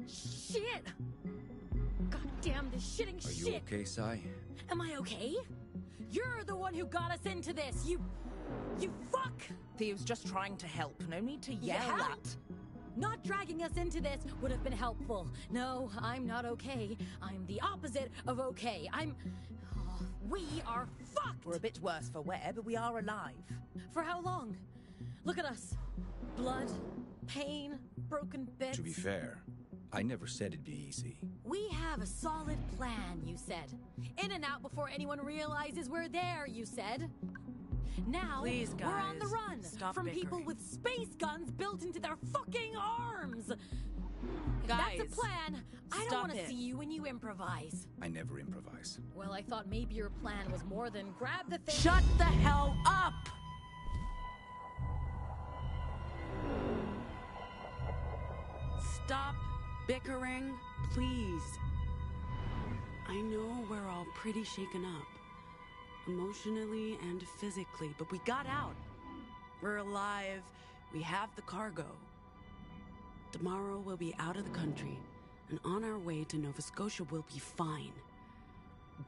Shit! God damn this shitting shit! Are you okay, Sai? Am I okay? You're the one who got us into this, you fuck! Theo's just trying to help. No need to yell at. Not dragging us into this would have been helpful. No, I'm not okay. I'm the opposite of okay. We are fucked! We're a bit worse for wear, but we are alive. For how long? Look at us. Blood, pain, broken bits. To be fair, I never said it'd be easy. We have a solid plan, you said. In and out before anyone realizes we're there, you said. Now, Please, guys, we're on the run stop from bickering. people with space guns built into their fucking arms. If Guys, that's a plan, I don't stop want to it. see you when you improvise. I never improvise. Well, I thought maybe your plan was more than grab the thing. Shut the hell up! Stop bickering, please. I know we're all pretty shaken up, emotionally and physically, but we got out. We're alive. We have the cargo. Tomorrow we'll be out of the country, and on our way to Nova Scotia we'll be fine.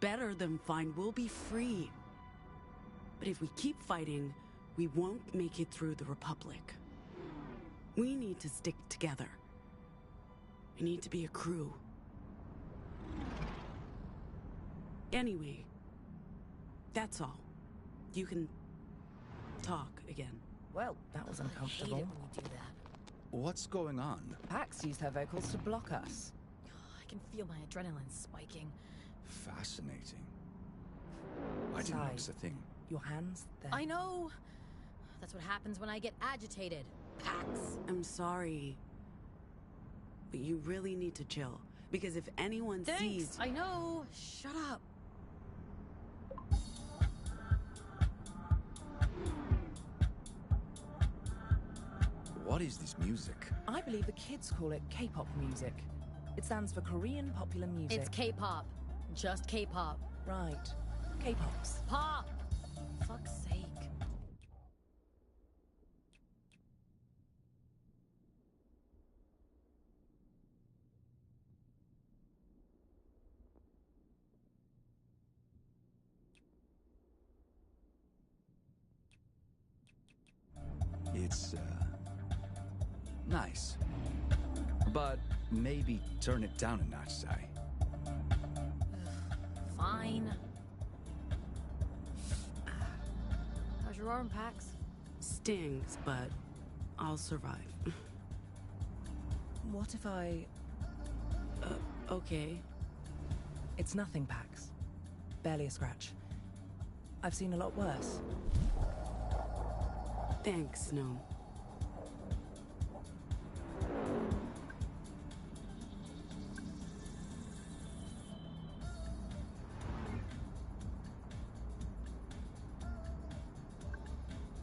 Better than fine, we'll be free. But if we keep fighting, we won't make it through the Republic. We need to stick together. We need to be a crew. Anyway, that's all. You can talk again. Well, that was I hate it uncomfortable. when you do that. What's going on? Pax used her vocals to block us. I can feel my adrenaline spiking. Fascinating. I didn't Sigh. notice a thing. Your hands, there. I know. That's what happens when I get agitated. Pax. I'm sorry, but you really need to chill. Because if anyone Thanks. sees... I know. Shut up. What is this music? I believe the kids call it K-pop music. It stands for Korean popular music. It's K-pop. Just K-pop. Right. K-pops. Pop. Fuck's sake. It's, nice. But maybe turn it down a notch, Si. Fine. How's your arm, Pax? Stings, but I'll survive. What if I... Okay. It's nothing, Pax. Barely a scratch. I've seen a lot worse. Thanks, Snow.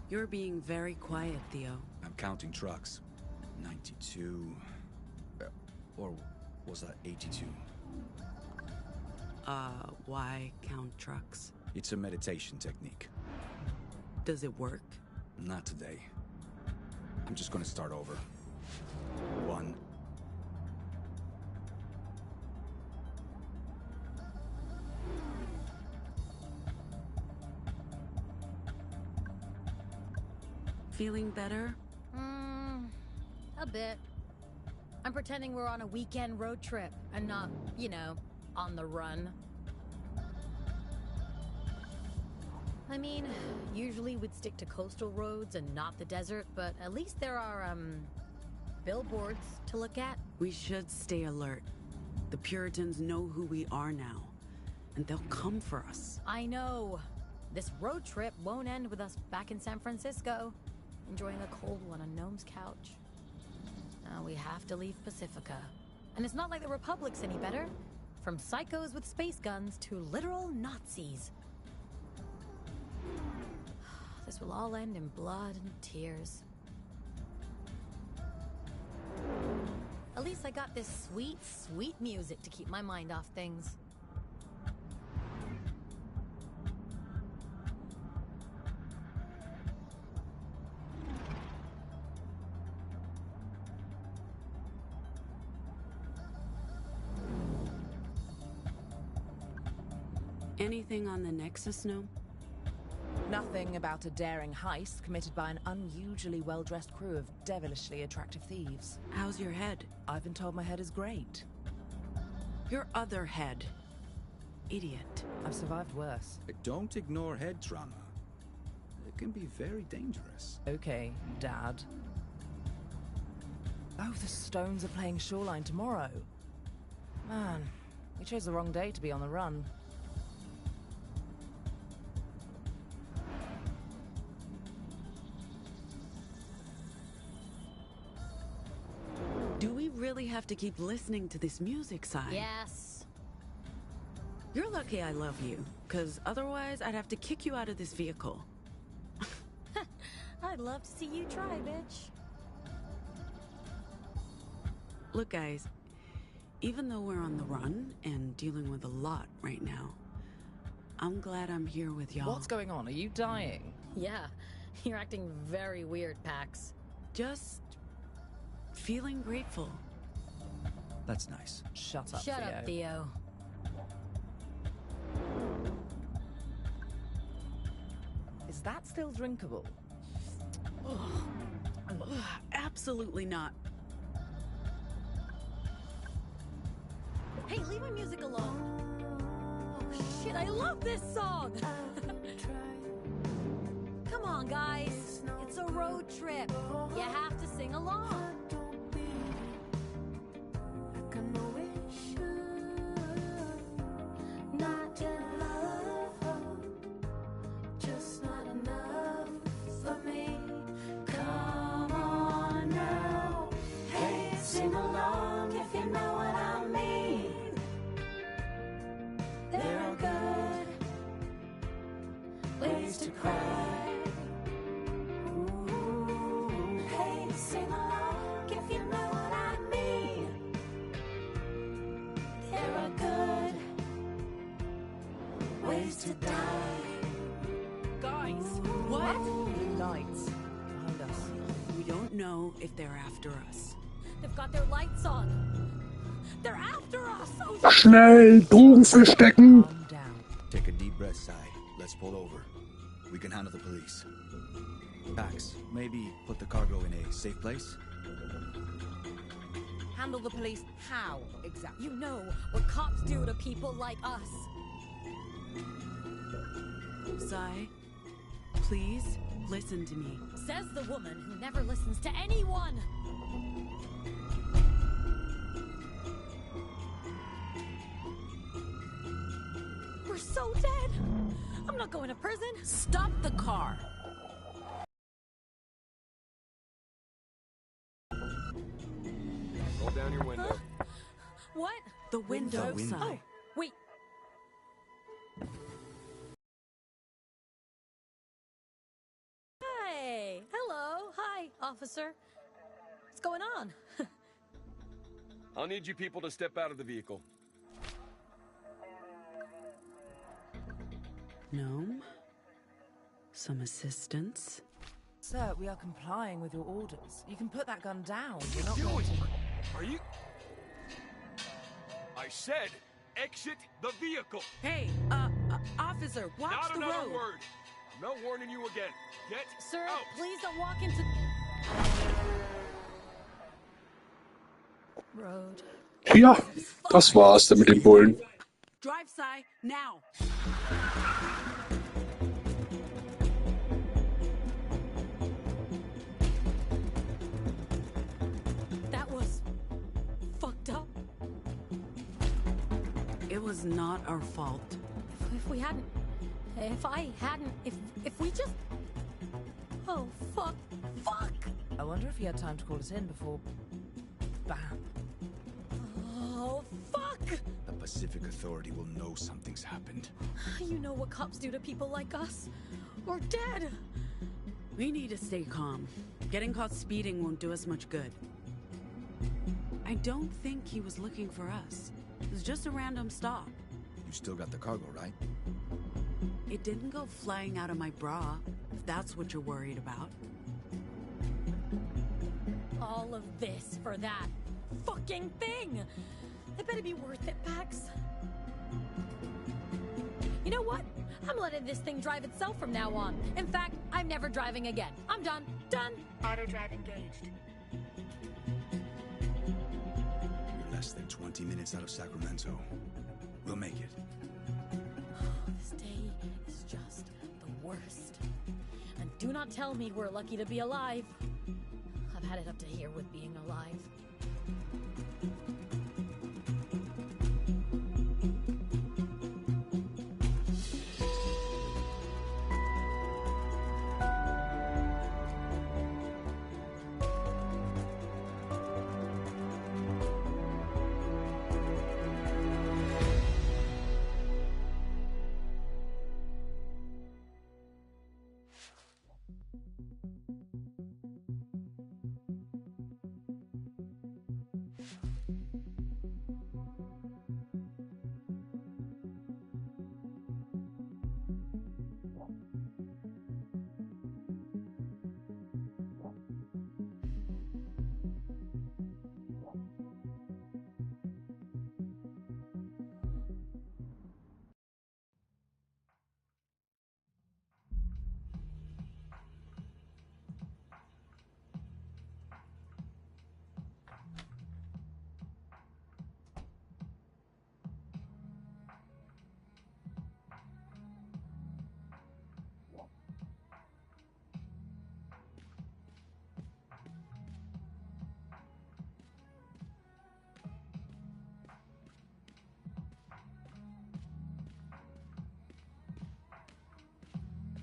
You're being very quiet, Theo. I'm counting trucks. 92... or was that 82? Why count trucks? It's a meditation technique. Does it work? Not today. I'm just gonna start over. 1. Feeling better? A bit. I'm pretending we're on a weekend road trip and not, you know, on the run. I mean, usually we'd stick to coastal roads and not the desert, but at least there are, billboards to look at. We should stay alert. The Puritans know who we are now, and they'll come for us. I know. This road trip won't end with us back in San Francisco, enjoying a cold one on Gnome's couch. Now we have to leave Pacifica. And it's not like the Republic's any better. From psychos with space guns to literal Nazis. This will all end in blood and tears. At least I got this sweet, sweet music to keep my mind off things. Anything on the Nexus, Snow? Nothing about a daring heist committed by an unusually well-dressed crew of devilishly attractive thieves. How's your head? I've been told my head is great. Your other head. Idiot. I've survived worse. Don't ignore head trauma. It can be very dangerous. Okay, Dad. Oh, the Stones are playing Shoreline tomorrow. Man, we chose the wrong day to be on the run. Do we really have to keep listening to this music, Sai? Yes. You're lucky I love you, because otherwise I'd have to kick you out of this vehicle. I'd love to see you try, bitch. Look, guys, even though we're on the run and dealing with a lot right now, I'm glad I'm here with y'all. What's going on? Are you dying? Yeah, you're acting very weird, Pax. Just feeling grateful. That's nice. Shut up, Shut Theo. up, Theo. Is that still drinkable? Absolutely not. Hey, leave my music alone. Oh, shit, I love this song. Come on, guys. It's a road trip. You have to sing along. Not enough, just not enough for me. Come on now, hey, sing along if you know what I mean. There are good ways to cry. Ooh, hey, sing along if you know what I mean. There are good ways to die. Guys, what? Lights behind us. We don't know if they're after us. They've got their lights on. They're after us. Oh, Schnell, Drogen verstecken. Calm down. Take a deep breath, Sai. Let's pull over. We can handle the police. Pax, maybe put the cargo in a safe place? Handle the police how, exactly? you know what cops do to people like us. Sai, please listen to me. Says the woman who never listens to anyone. We're so dead. I'm not going to prison. Stop the car! Roll down your window. What? The window, The window. Sai. Oh, wait. Hey, hello. Hi, officer. What's going on? I'll need you people to step out of the vehicle. Gnome? Some assistance? Sir, we are complying with your orders. You can put that gun down. What You're are not you going doing? to... Are you... I said, exit the vehicle. Hey, officer, watch Not the another road. word. I'm not warning you again. Get Sir, out. please don't walk into... Road. Ja, das war's dann mit den Bullen. Drive, Sai, now. That was... fucked up. It was not our fault. If we hadn't... If I hadn't... If we just... Oh, fuck. Fuck! I wonder if he had time to call us in before... Bam. Oh, fuck! The Pacific Authority will know something's happened. You know what cops do to people like us? We're dead! We need to stay calm. Getting caught speeding won't do us much good. I don't think he was looking for us. It was just a random stop. You still got the cargo, right? It didn't go flying out of my bra, if that's what you're worried about. All of this for that fucking thing! It better be worth it, Pax. You know what? I'm letting this thing drive itself from now on. In fact, I'm never driving again. I'm done. Done! Auto drive engaged. We're less than 20 minutes out of Sacramento. We'll make it. This day is just the worst. And do not tell me we're lucky to be alive. I've I've had it up to here with being alive.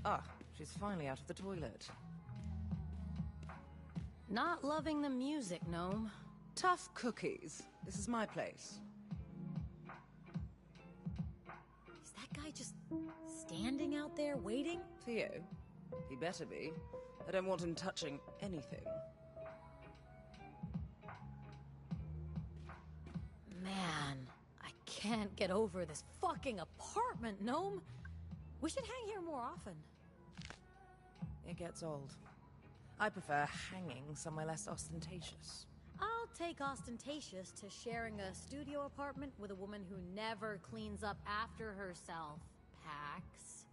Ah, she's finally out of the toilet. Not loving the music, Gnome. Tough cookies. This is my place. Is that guy just standing out there waiting? Theo? He better be. I don't want him touching anything. Man, I can't get over this fucking apartment, Gnome. We should hang here more often. It gets old. I prefer hanging somewhere less ostentatious. I'll take ostentatious to sharing a studio apartment with a woman who never cleans up after herself, Pax.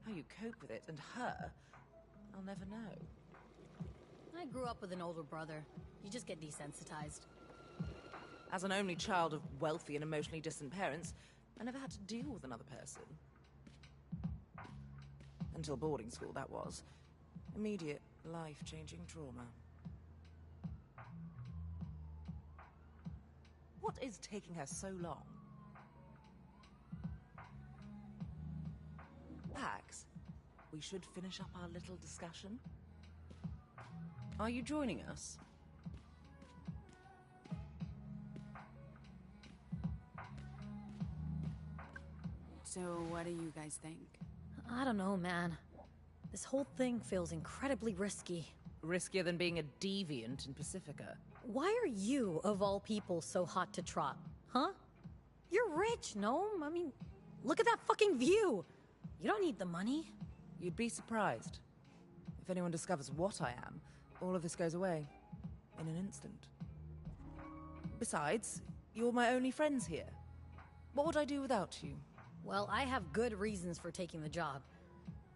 How you cope with it and her, I'll never know. I grew up with an older brother. You just get desensitized. As an only child of wealthy and emotionally distant parents, I never had to deal with another person. Until boarding school, that was. Immediate, life-changing trauma. What is taking her so long? Pax, we should finish up our little discussion. Are you joining us? So, what do you guys think? I don't know, man. This whole thing feels incredibly risky. Riskier than being a deviant in Pacifica. Why are you, of all people, so hot to trot? Huh? You're rich, Gnome. I mean, look at that fucking view. You don't need the money. You'd be surprised. If anyone discovers what I am, all of this goes away. In an instant. Besides, you're my only friends here. What would I do without you? Well, I have good reasons for taking the job.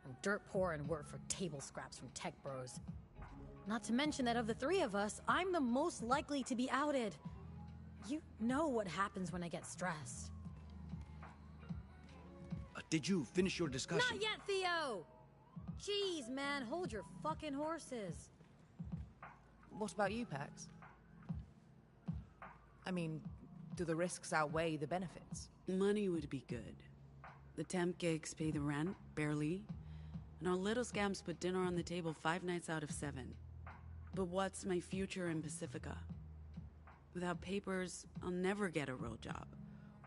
I'm dirt poor and work for table scraps from tech bros. Not to mention that of the three of us, I'm the most likely to be outed. You know what happens when I get stressed. Did you finish your discussion? Not yet, Theo! Jeez, man, hold your fucking horses. What about you, Pax? I mean, do the risks outweigh the benefits? Money would be good. The temp gigs pay the rent, barely. And our little scams put dinner on the table 5 nights out of 7. But what's my future in Pacifica? Without papers, I'll never get a real job.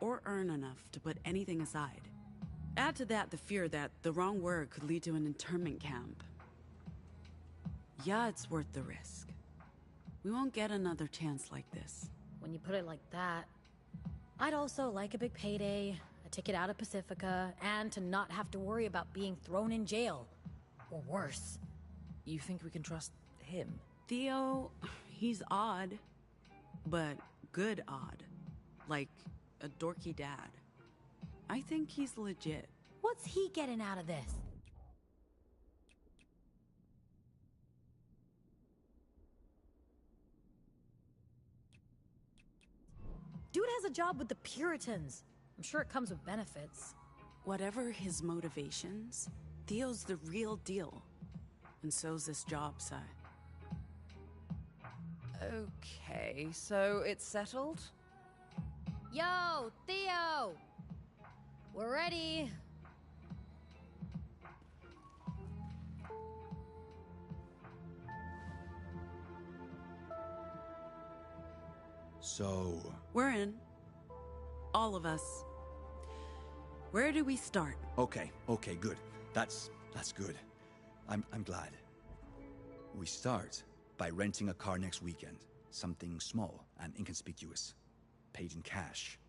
Or earn enough to put anything aside. Add to that the fear that the wrong word could lead to an internment camp. Yeah, it's worth the risk. We won't get another chance like this. When you put it like that, I'd also like a big payday, a ticket out of Pacifica, and to not have to worry about being thrown in jail. Or worse. You think we can trust him? Theo, he's odd. But good odd. Like a dorky dad. I think he's legit. What's he getting out of this? Dude has a job with the Puritans. I'm sure it comes with benefits. Whatever his motivations, Theo's the real deal. And so's this job, Sai. Okay, so it's settled? Yo, Theo! We're ready. So, We're in. All of us. Where do we start? okay, good. That's good. I'm glad. We start by renting a car next weekend. Something small and inconspicuous. Paid in cash.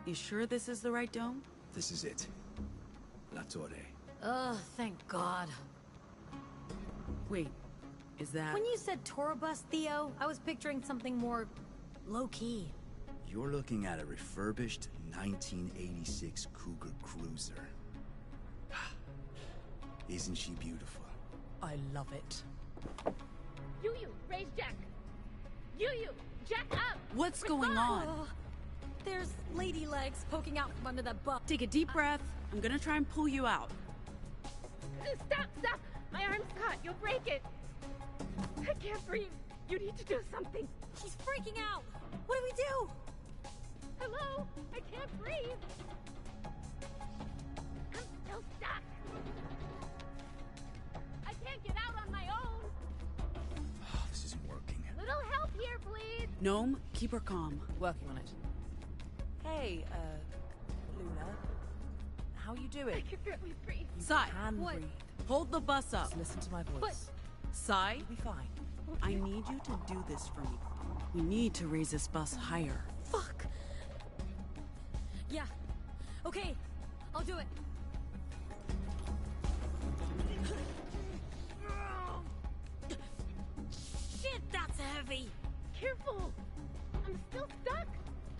You sure this is the right dome? This is it. La Torre. Ugh, thank God. Wait, is that... When you said tour bus, Theo, I was picturing something more low-key. You're looking at a refurbished 1986 Cougar Cruiser. Isn't she beautiful? I love it. You, raise Jack. You, Jack up. What's going on? There's lady legs poking out from under that butt. Take a deep breath. I'm gonna try and pull you out. Stop. My arm's caught. You'll break it. I can't breathe. You need to do something. She's freaking out. What do we do? Hello? I can't breathe. I'm still stuck. I can't get out on my own. This isn't working. Little help here, please. Gnome, keep her calm. Working on it. Hey, Luna. How you doing? I can barely breathe. Sai, Can What? breathe. hold the bus up. Just listen to my voice. But- Sai, You'll be fine. I need you to do this for me. We need to raise this bus higher. Fuck. Yeah. Okay. I'll do it. Shit, that's heavy. Careful. I'm still stuck.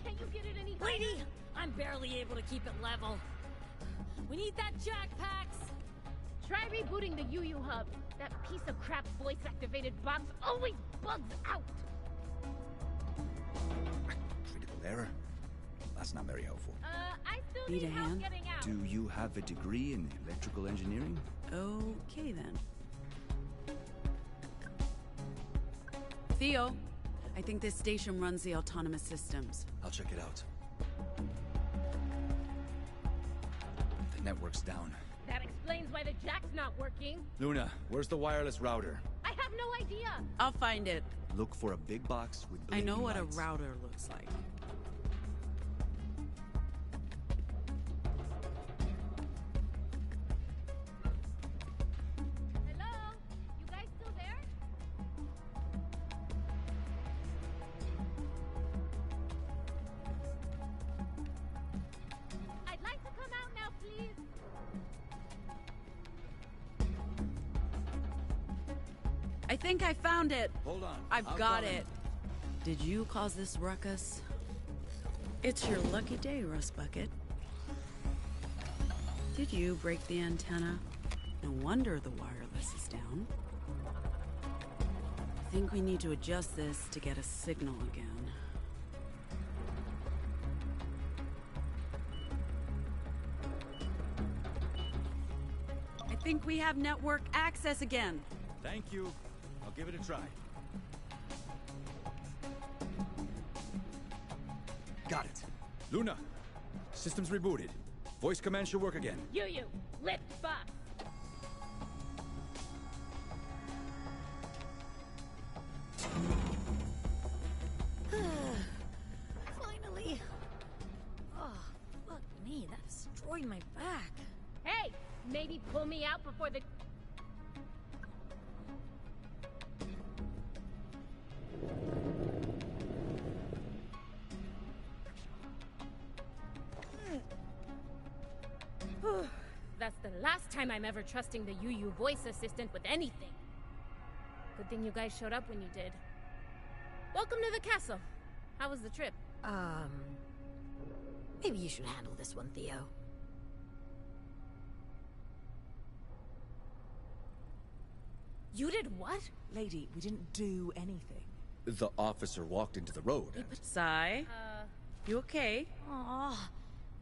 Can't you get it any higher? Lady, I'm barely able to keep it level. We need that jack packs. Try rebooting the UU hub. That piece of crap voice-activated box always bugs out. Critical error? That's not very helpful. I still Need need a help hand? getting out. Do you have a degree in electrical engineering? Okay, then. Theo, I think this station runs the autonomous systems. I'll check it out. The network's down. That explains why the jack's not working. Luna, where's the wireless router? I have no idea. I'll find it. Look for a big box with I know blinking what lights. a router looks like. Hello? You guys still there? I'd like to come out now, please. I think I found it. Hold on. I've I'm got coming. it. Did you cause this ruckus? It's your lucky day, Rust Bucket. Did you break the antenna? No wonder the wireless is down. I think we need to adjust this to get a signal again. I think we have network access again. Thank you. I'll give it a try. Got it. Luna, system's rebooted. Voice command should work again. You, lift bus. Finally. Oh, fuck me. That destroyed my back. Hey, maybe pull me out before the... That's the last time I'm ever trusting the UU voice assistant with anything. Good thing you guys showed up when you did. Welcome to the castle. How was the trip? Maybe you should handle this one, Theo. You did what? Lady, we didn't do anything. The officer walked into the road and... Sai? You okay? Aw,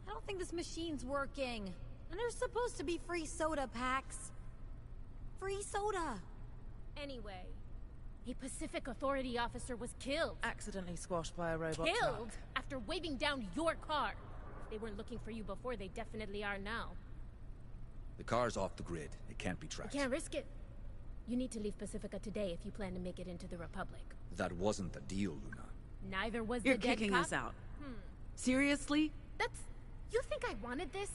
I don't think this machine's working. And there's supposed to be free soda packs. Free soda. Anyway, a Pacific Authority officer was killed. Accidentally squashed by a robot Killed truck. after waving down your car. If they weren't looking for you before, they definitely are now. The car's off the grid. It can't be tracked. You can't risk it. You need to leave Pacifica today if you plan to make it into the Republic. That wasn't the deal, Luna. Neither was You're the dead kicking cop. us out. Seriously? You think I wanted this?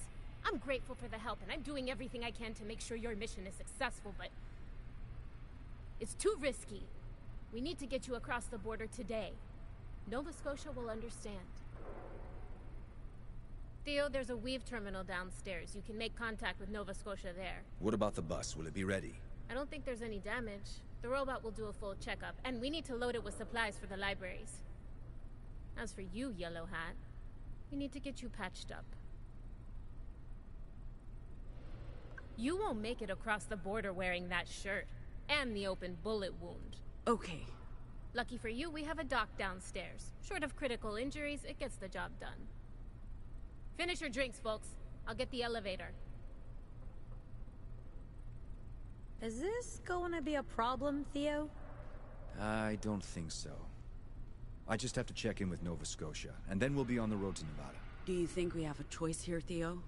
I'm grateful for the help, and I'm doing everything I can to make sure your mission is successful, but... it's too risky. We need to get you across the border today. Nova Scotia will understand. Theo, there's a Weave terminal downstairs. You can make contact with Nova Scotia there. What about the bus? Will it be ready? I don't think there's any damage. The robot will do a full checkup, and we need to load it with supplies for the libraries. As for you, Yellow Hat, we need to get you patched up. You won't make it across the border wearing that shirt, and the open bullet wound. Okay. Lucky for you, we have a doc downstairs. Short of critical injuries, it gets the job done. Finish your drinks, folks. I'll get the elevator. Is this going to be a problem, Theo? I don't think so. I just have to check in with Nova Scotia, and then we'll be on the road to Nevada. Do you think we have a choice here, Theo?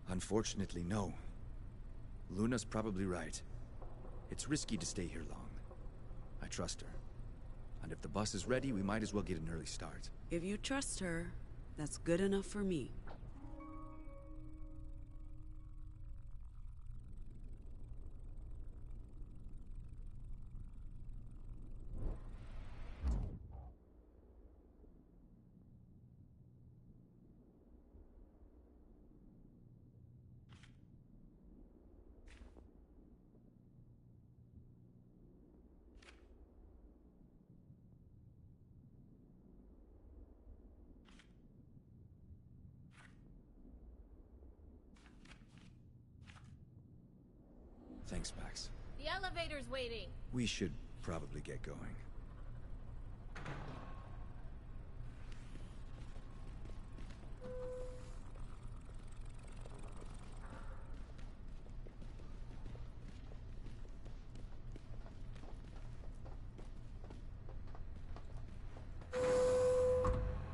Unfortunately, no. Luna's probably right. It's risky to stay here long. I trust her. And if the bus is ready, we might as well get an early start. If you trust her, that's good enough for me. Thanks, Max. The elevator's waiting. We should probably get going.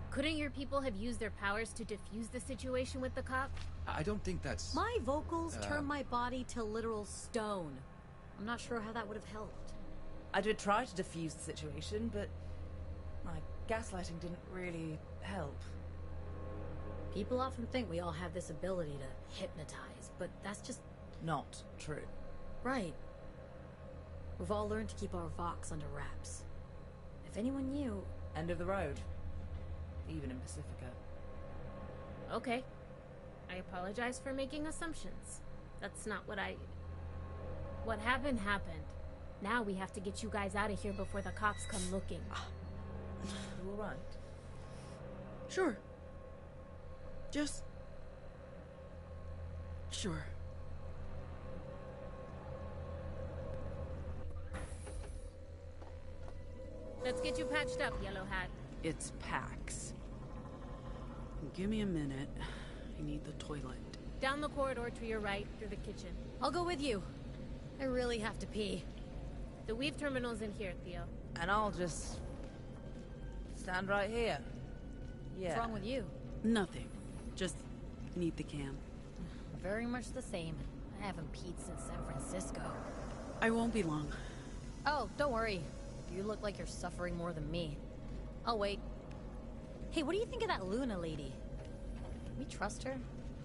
Couldn't your people have used their powers to defuse the situation with the cop? I don't think that's... My vocals turn my body to literal stone. I'm not sure how that would have helped. I did try to defuse the situation, but my gaslighting didn't really help. People often think we all have this ability to hypnotize, but that's just... Not true. right. We've all learned to keep our vox under wraps. If anyone knew... End of the road. Even in Pacifica. Okay. I apologize for making assumptions. That's not what I... What happened, happened. Now we have to get you guys out of here before the cops come looking. You all right? Sure. Just... sure. Let's get you patched up, Yellow Hat. It's Pax. Give me a minute. I need the toilet. Down the corridor to your right, through the kitchen. I'll go with you. I really have to pee. The Weave terminal's in here, Theo. And I'll just... stand right here. Yeah. What's wrong with you? Nothing. Just need the can. Very much the same. I haven't peed since San Francisco. I won't be long. Oh, don't worry. You look like you're suffering more than me. I'll wait. Hey, what do you think of that Luna lady? Can we trust her?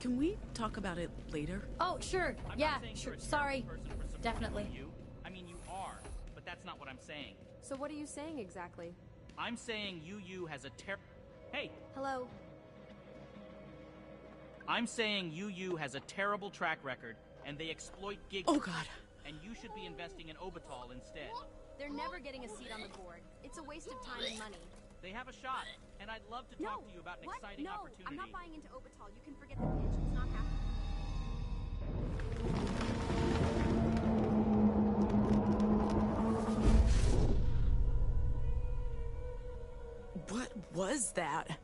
Can we talk about it later? Oh, sure. I'm Yeah, not saying sure. you're a Sorry. terrible person for supporting Definitely. You. I mean, you are, but that's not what I'm saying. So what are you saying exactly? I'm saying UU has a Hey, Hello? I'm saying UU has a terrible track record, and they exploit gig. Oh God. And you should be investing in Obital instead. They're never getting a seat on the board. It's a waste of time and money. They have a shot, and I'd love to talk to you about an exciting opportunity. I'm not buying into Obital. You can forget the pitch. It's not happening. What was that?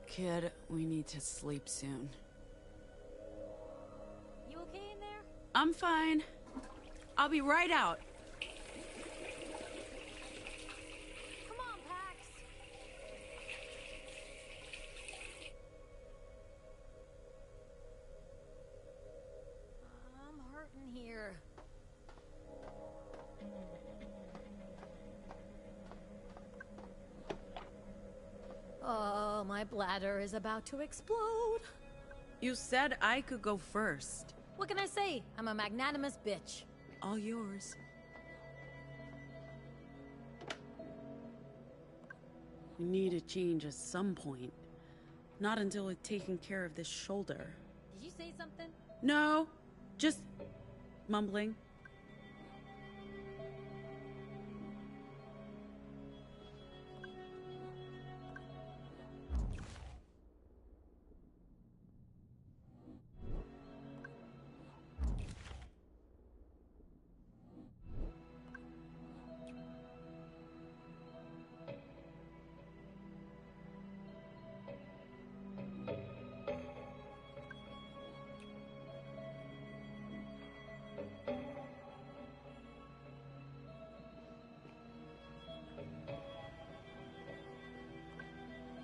Kid, we need to sleep soon. You okay in there? I'm fine. I'll be right out. Come on, Pax. I'm hurting here. Oh, my bladder is about to explode. You said I could go first. What can I say? I'm a magnanimous bitch. All yours. We need a change at some point. Not until we've taken care of this shoulder. Did you say something? No, just mumbling.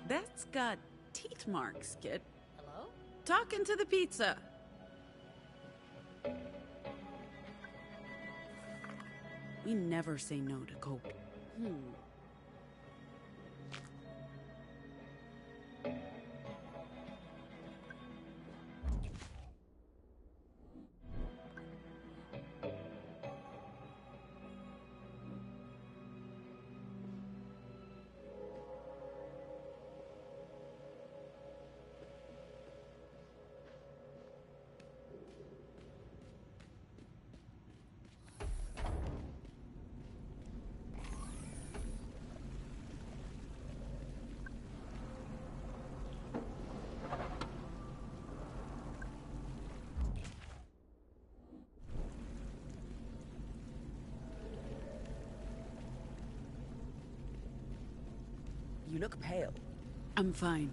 That's got teeth marks, kid. Hello? Talking to the pizza. We never say no to Coke. You look pale. I'm fine.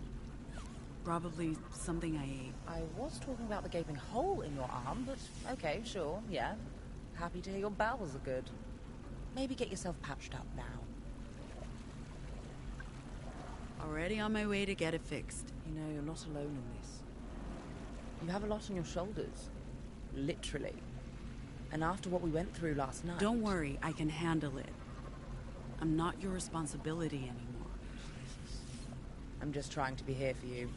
Probably something I ate. I was talking about the gaping hole in your arm, but okay, sure, yeah. Happy to hear your bowels are good. Maybe get yourself patched up now. Already on my way to get it fixed. You know, you're not alone in this. You have a lot on your shoulders. Literally. And after what we went through last night... Don't worry, I can handle it. I'm not your responsibility anymore. I'm just trying to be here for you.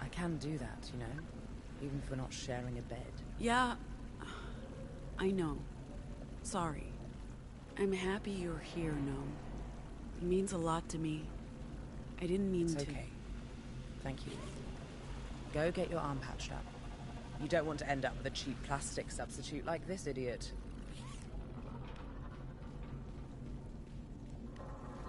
I can do that, you know? Even if we're not sharing a bed. Yeah, I know. Sorry. I'm happy you're here, Gnome. It means a lot to me. I didn't mean It's to. okay. Thank you. Go get your arm patched up. You don't want to end up with a cheap plastic substitute like this idiot.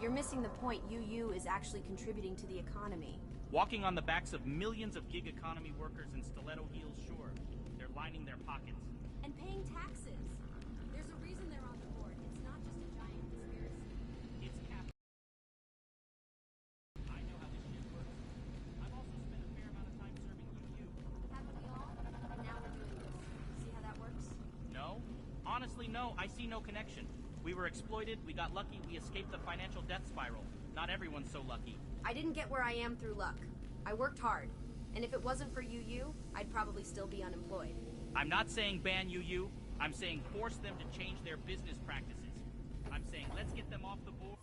You're missing the point. UU is actually contributing to the economy. Walking on the backs of millions of gig economy workers in stiletto heels, sure. They're lining their pockets. And paying taxes. There's a reason they're on the board. It's not just a giant conspiracy. It's cap. I know how this shit works. I've also spent a fair amount of time serving UU. Haven't we all? And now we're doing this. See how that works? No? Honestly, no. I see no connection. We were exploited, we got lucky, we escaped the financial death spiral. Not everyone's so lucky. I didn't get where I am through luck. I worked hard. And if it wasn't for UU, I'd probably still be unemployed. I'm not saying ban UU. I'm saying force them to change their business practices. I'm saying let's get them off the board.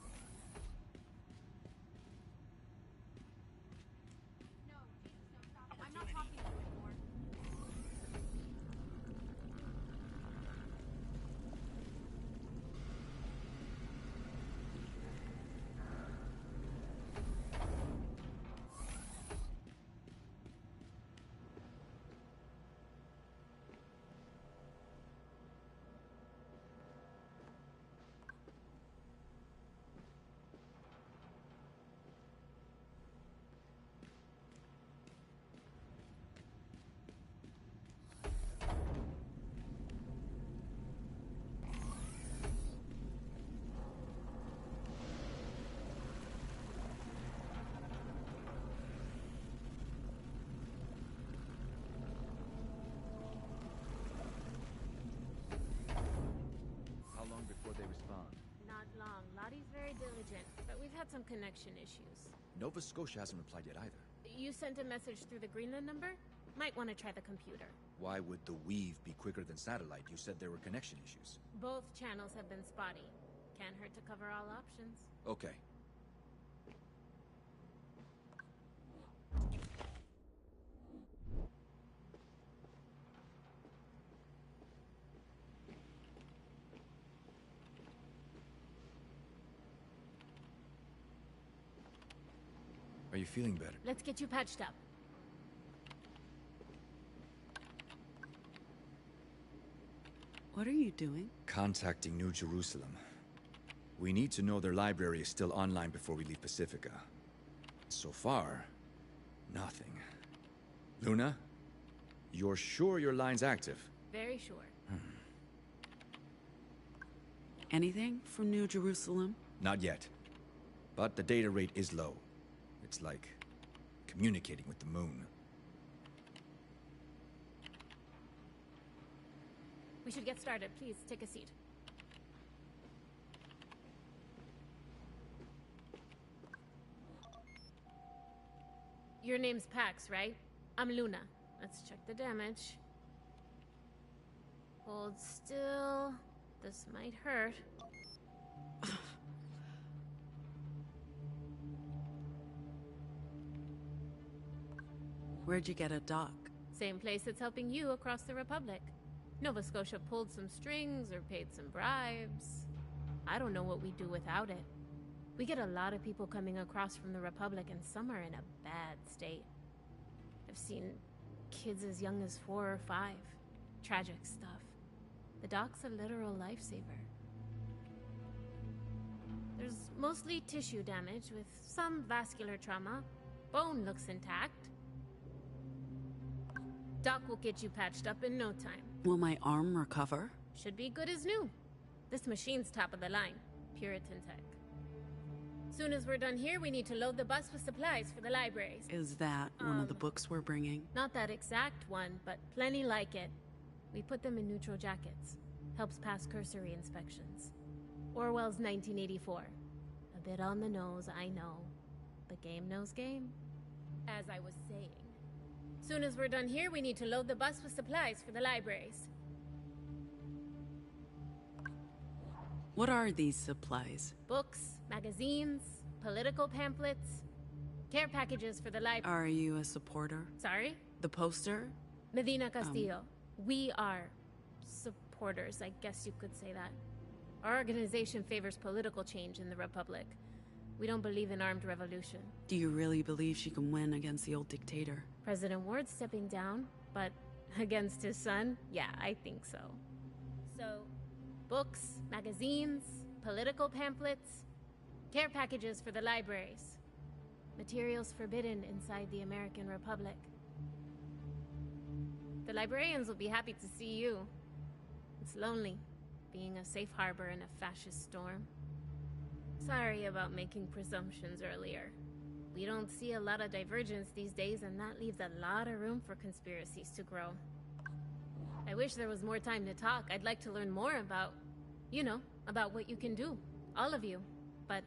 they respond? Not long. Lottie's very diligent, but we've had some connection issues. Nova Scotia hasn't replied yet either. You sent a message through the Greenland number? Might want to try the computer. Why would the weave be quicker than satellite? You said there were connection issues. Both channels have been spotty. Can't hurt to cover all options. Okay. Are you feeling better? Let's get you patched up. What are you doing? Contacting New Jerusalem. We need to know their library is still online before we leave Pacifica. So far, nothing. Luna, you're sure your line's active? Very sure. Anything from New Jerusalem? Not yet. But the data rate is low. It's like communicating with the moon. We should get started. Please, take a seat. Your name's Pax, right? I'm Luna. Let's check the damage. Hold still. This might hurt. Where'd you get a dock? Same place that's helping you across the Republic. Nova Scotia pulled some strings or paid some bribes. I don't know what we'd do without it. We get a lot of people coming across from the Republic, and some are in a bad state. I've seen kids as young as 4 or 5. Tragic stuff. The dock's a literal lifesaver. There's mostly tissue damage with some vascular trauma. Bone looks intact. Doc will get you patched up in no time. Will my arm recover? Should be good as new. This machine's top of the line. Puritan tech. Soon as we're done here, we need to load the bus with supplies for the libraries. Is that one of the books we're bringing? Not that exact one, but plenty like it. We put them in neutral jackets. Helps pass cursory inspections. Orwell's 1984. A bit on the nose, I know. But game knows game. As I was saying. Soon as we're done here, we need to load the bus with supplies for the libraries. What are these supplies? Books, magazines, political pamphlets, care packages for the library. Are you a supporter? Sorry? The poster? Medina Castillo. We are supporters, I guess you could say that. Our organization favors political change in the Republic. We don't believe in armed revolution. Do you really believe she can win against the old dictator? President Ward's stepping down, but against his son? Yeah, I think so. So, books, magazines, political pamphlets, care packages for the libraries. Materials forbidden inside the American Republic. The librarians will be happy to see you. It's lonely, being a safe harbor in a fascist storm. Sorry about making presumptions earlier. We don't see a lot of divergence these days, and that leaves a lot of room for conspiracies to grow. I wish there was more time to talk. I'd like to learn more about, you know, about what you can do. All of you. But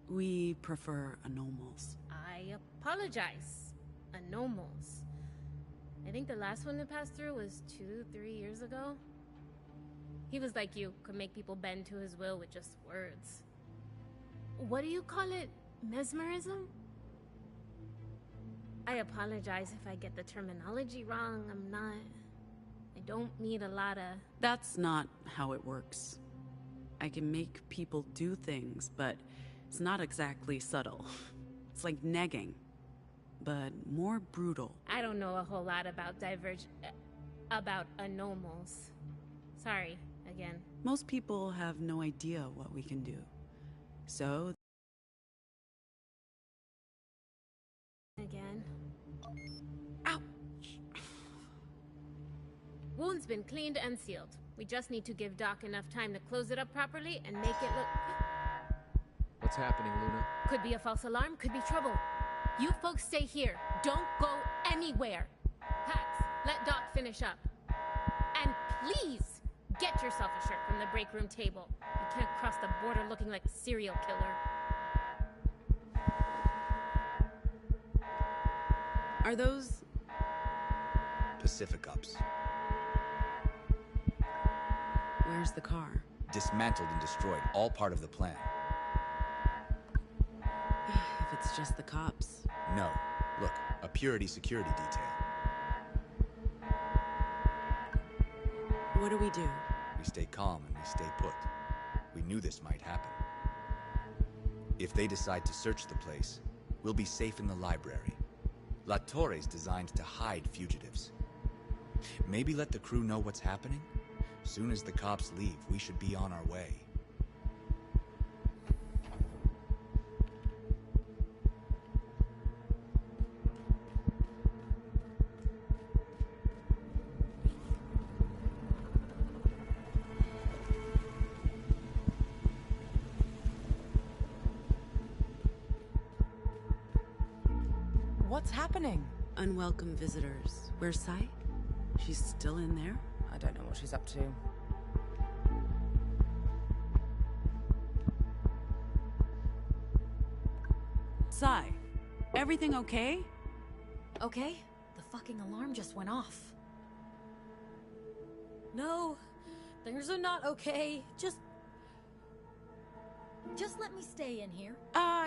we prefer anomals. I apologize. Anomals. I think the last one to pass through was 2-3 years ago. He was like you, could make people bend to his will with just words. What do you call it? Mesmerism? I apologize if I get the terminology wrong. I don't need a lot of... That's not how it works. I can make people do things, but it's not exactly subtle. It's like negging, but more brutal. I don't know a whole lot about about anomals. Sorry, again. Most people have no idea what we can do. So... Again. Ouch! Wound's been cleaned and sealed. We just need to give Doc enough time to close it up properly and make it look... What's happening, Luna? Could be a false alarm, could be trouble. You folks stay here. Don't go anywhere. Pax, let Doc finish up. And please, Get yourself a shirt from the break room table. You can't cross the border looking like a serial killer. Are those... Pacific Ups. Where's the car? Dismantled and destroyed, all part of the plan. If it's just the cops. No. Look, a purity security detail. What do we do? We stay calm and we stay put. We knew this might happen. If they decide to search the place, we'll be safe in the library. La Torre's designed to hide fugitives. Maybe let the crew know what's happening? Soon as the cops leave, we should be on our way. What's happening? Unwelcome visitors. Where's Sai? She's still in there? I don't know what she's up to. Sai, everything okay? Okay? The fucking alarm just went off. No, things are not okay. Just let me stay in here.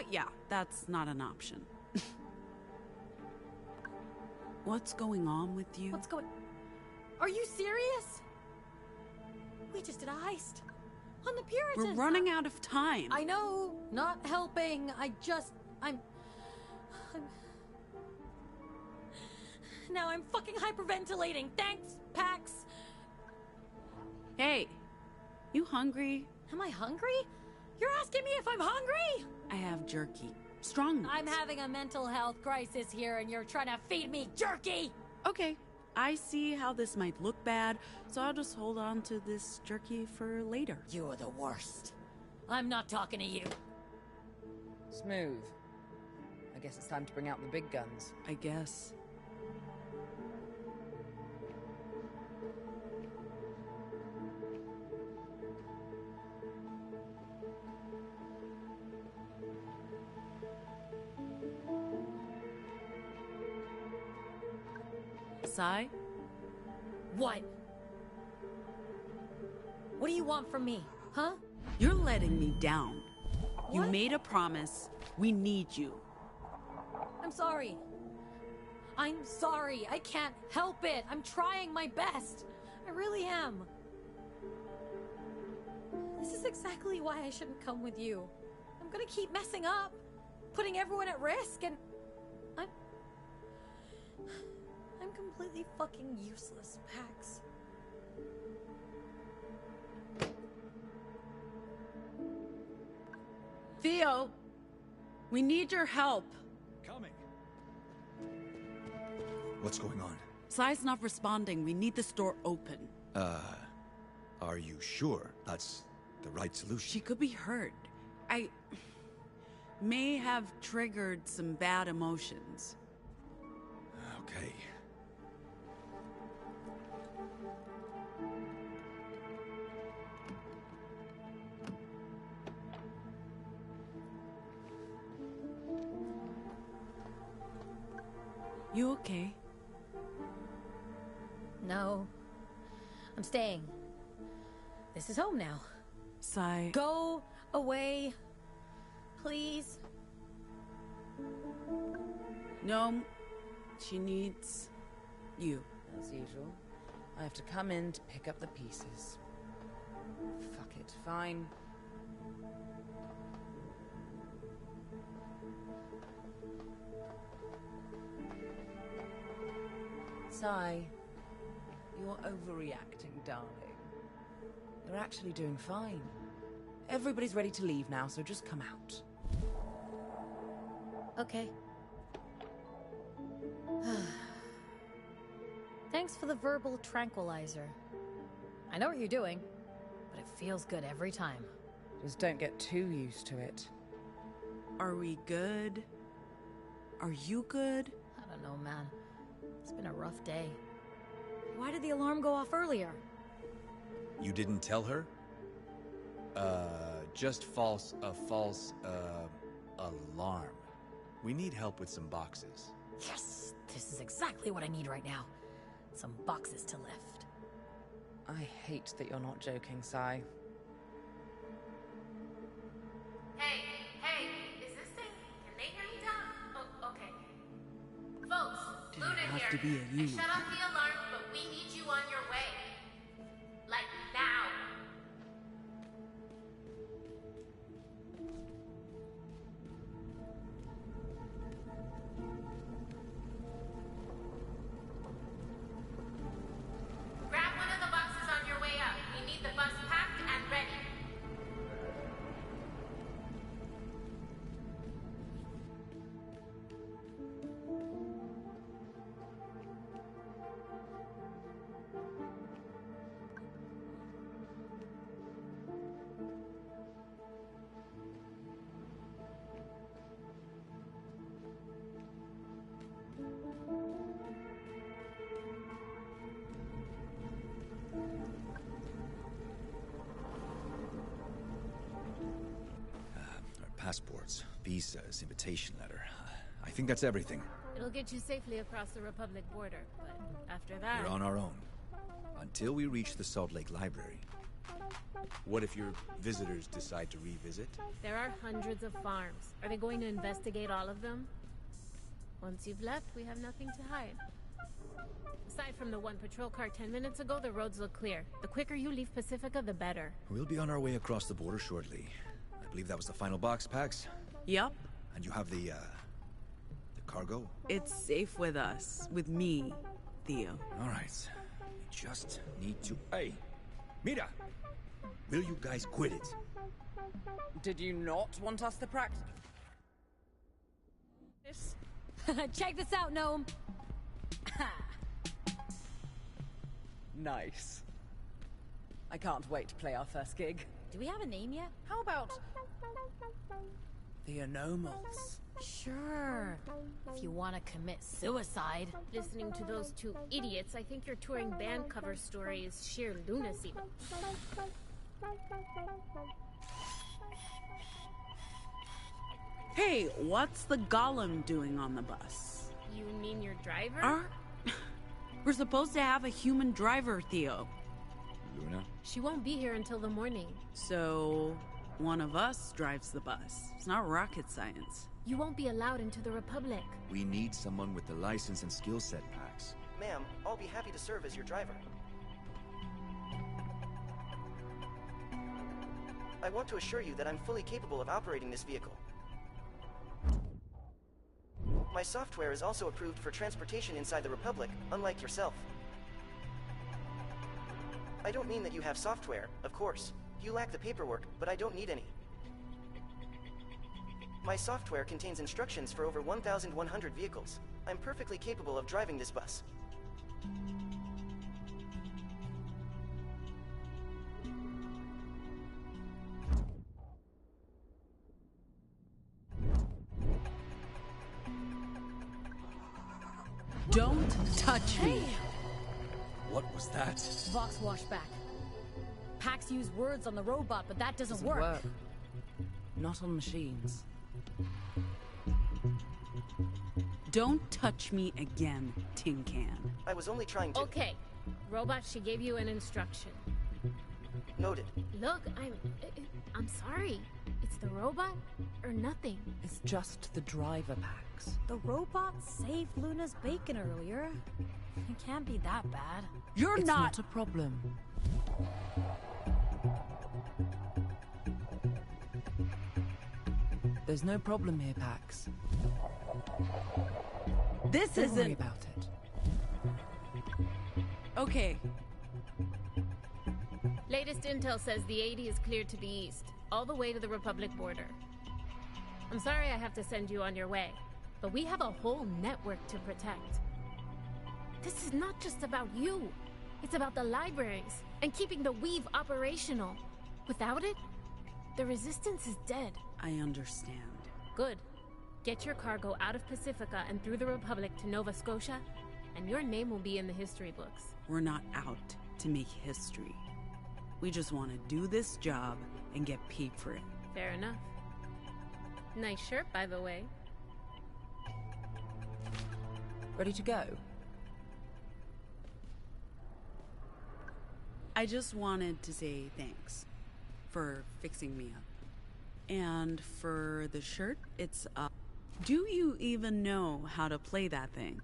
Yeah, that's not an option. What's going on with you? What's going... Are you serious? We just did a heist. On the Puritans. We're running out of time. I know. Not helping. I'm... Now I'm fucking hyperventilating. Thanks, Pax. Hey, you hungry? Am I hungry? You're asking me if I'm hungry? I have jerky. Strong nuts. I'm having a mental health crisis here and you're trying to feed me jerky! Okay, I see how this might look bad, so I'll just hold on to this jerky for later. You're the worst. I'm not talking to you. Smooth. I guess it's time to bring out the big guns. I guess. Sai? What? What do you want from me, huh? You're letting me down. What? You made a promise. We need you. I'm sorry. I'm sorry. I can't help it. I'm trying my best. I really am. This is exactly why I shouldn't come with you. I'm gonna keep messing up, putting everyone at risk, and I'm completely fucking useless, Pax. Theo, we need your help. Coming. What's going on? Sai's not responding. We need this door open. Are you sure that's the right solution? She could be hurt. I may have triggered some bad emotions. Okay. You okay? No. I'm staying. This is home now. Sai. Go away. Please. No. She needs you. As usual. I have to come in to pick up the pieces. Fuck it, fine. Sai, you're overreacting, darling. You're actually doing fine. Everybody's ready to leave now, so just come out. Okay. Thanks for the verbal tranquilizer. I know what you're doing, but it feels good every time. Just don't get too used to it. Are we good? Are you good? I don't know, man. It's been a rough day. Why did the alarm go off earlier? You didn't tell her? Just a false alarm. We need help with some boxes. Yes! This is exactly what I need right now. Some boxes to lift. I hate that you're not joking, Sai. Hey, is this thing... Can they hear me down? Oh, okay. Folks, Did it Luna have here. to be a I you? shut off the alarm, but we need you on your way. Like, now. Grab one of the boxes on your way up. We need the bus packed and ready. Our passports, visas, invitation letter. I think that's everything. It'll get you safely across the Republic border, but after that... We're on our own. Until we reach the Salt Lake Library. What if your visitors decide to revisit? There are hundreds of farms. Are they going to investigate all of them? Once you've left, we have nothing to hide. Aside from the one patrol car 10 minutes ago, the roads look clear. The quicker you leave Pacifica, the better. We'll be on our way across the border shortly. I believe that was the final box, Pax. Yup. And you have the cargo? It's safe with us. With me, Theo. All right. We just need to... Hey! Mira! Will you guys quit it? Did you not want us to practice? Check this out, Gnome! Nice. I can't wait to play our first gig. Do we have a name yet? How about... the Anomals? Sure. If you want to commit suicide. Listening to those two idiots, I think your touring band cover story is sheer lunacy. Hey, what's the golem doing on the bus? You mean your driver? We're supposed to have a human driver, Theo. Luna? She won't be here until the morning. So, one of us drives the bus. It's not rocket science. You won't be allowed into the Republic. We need someone with the license and skill set, Pax. Ma'am, I'll be happy to serve as your driver. I want to assure you that I'm fully capable of operating this vehicle. My software is also approved for transportation inside the Republic, unlike yourself. I don't mean that you have software, of course. You lack the paperwork, but I don't need any. My software contains instructions for over 1,100 vehicles. I'm perfectly capable of driving this bus. Don't touch me! What was that? Vox washback. Pax used words on the robot, but that doesn't work. Not on machines. Don't touch me again, Tin Can. I was only trying to... Okay. Robot, she gave you an instruction. Noted. Look, I'm sorry. It's the robot or nothing. It's just the driver, Pax. The robot saved Luna's bacon earlier. It can't be that bad. It's not a problem. There's no problem here, Pax. This Don't worry isn't... about it. Okay. Latest intel says the 80 is cleared to the east, all the way to the Republic border. I'm sorry I have to send you on your way, but we have a whole network to protect. This is not just about you. It's about the libraries and keeping the Weave operational. Without it, the Resistance is dead. I understand. Good. Get your cargo out of Pacifica and through the Republic to Nova Scotia, and your name will be in the history books. We're not out to make history. We just want to do this job and get paid for it. Fair enough. Nice shirt, by the way. Ready to go? I just wanted to say thanks for fixing me up. And for the shirt, it's do you even know how to play that thing?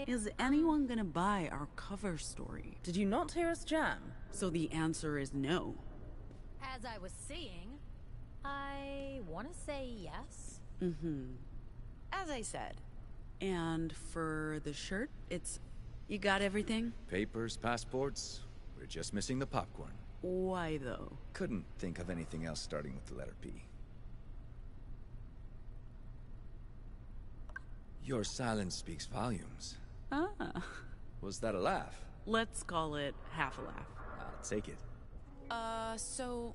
Is anyone gonna buy our cover story? Did you not hear us jam? So the answer is no. As I was saying, I want to say yes. As I said. And for the shirt, it's... You got everything? Papers, passports. We're just missing the popcorn. Why, though? Couldn't think of anything else starting with the letter P. Your silence speaks volumes. Ah. Was that a laugh? Let's call it half a laugh. I'll take it. So...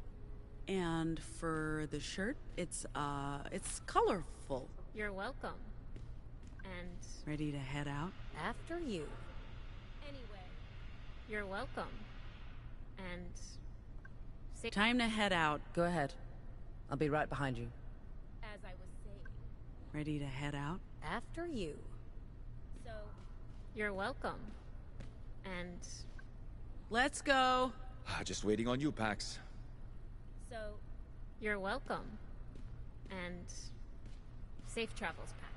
And for the shirt, it's colorful. You're welcome. And... Ready to head out? After you. Anyway, you're welcome. And... Time to head out. Go ahead. I'll be right behind you. As I was saying... Ready to head out? After you. So, you're welcome. And... Let's go. Just waiting on you, Pax. So, you're welcome. And... Safe travels, Pax.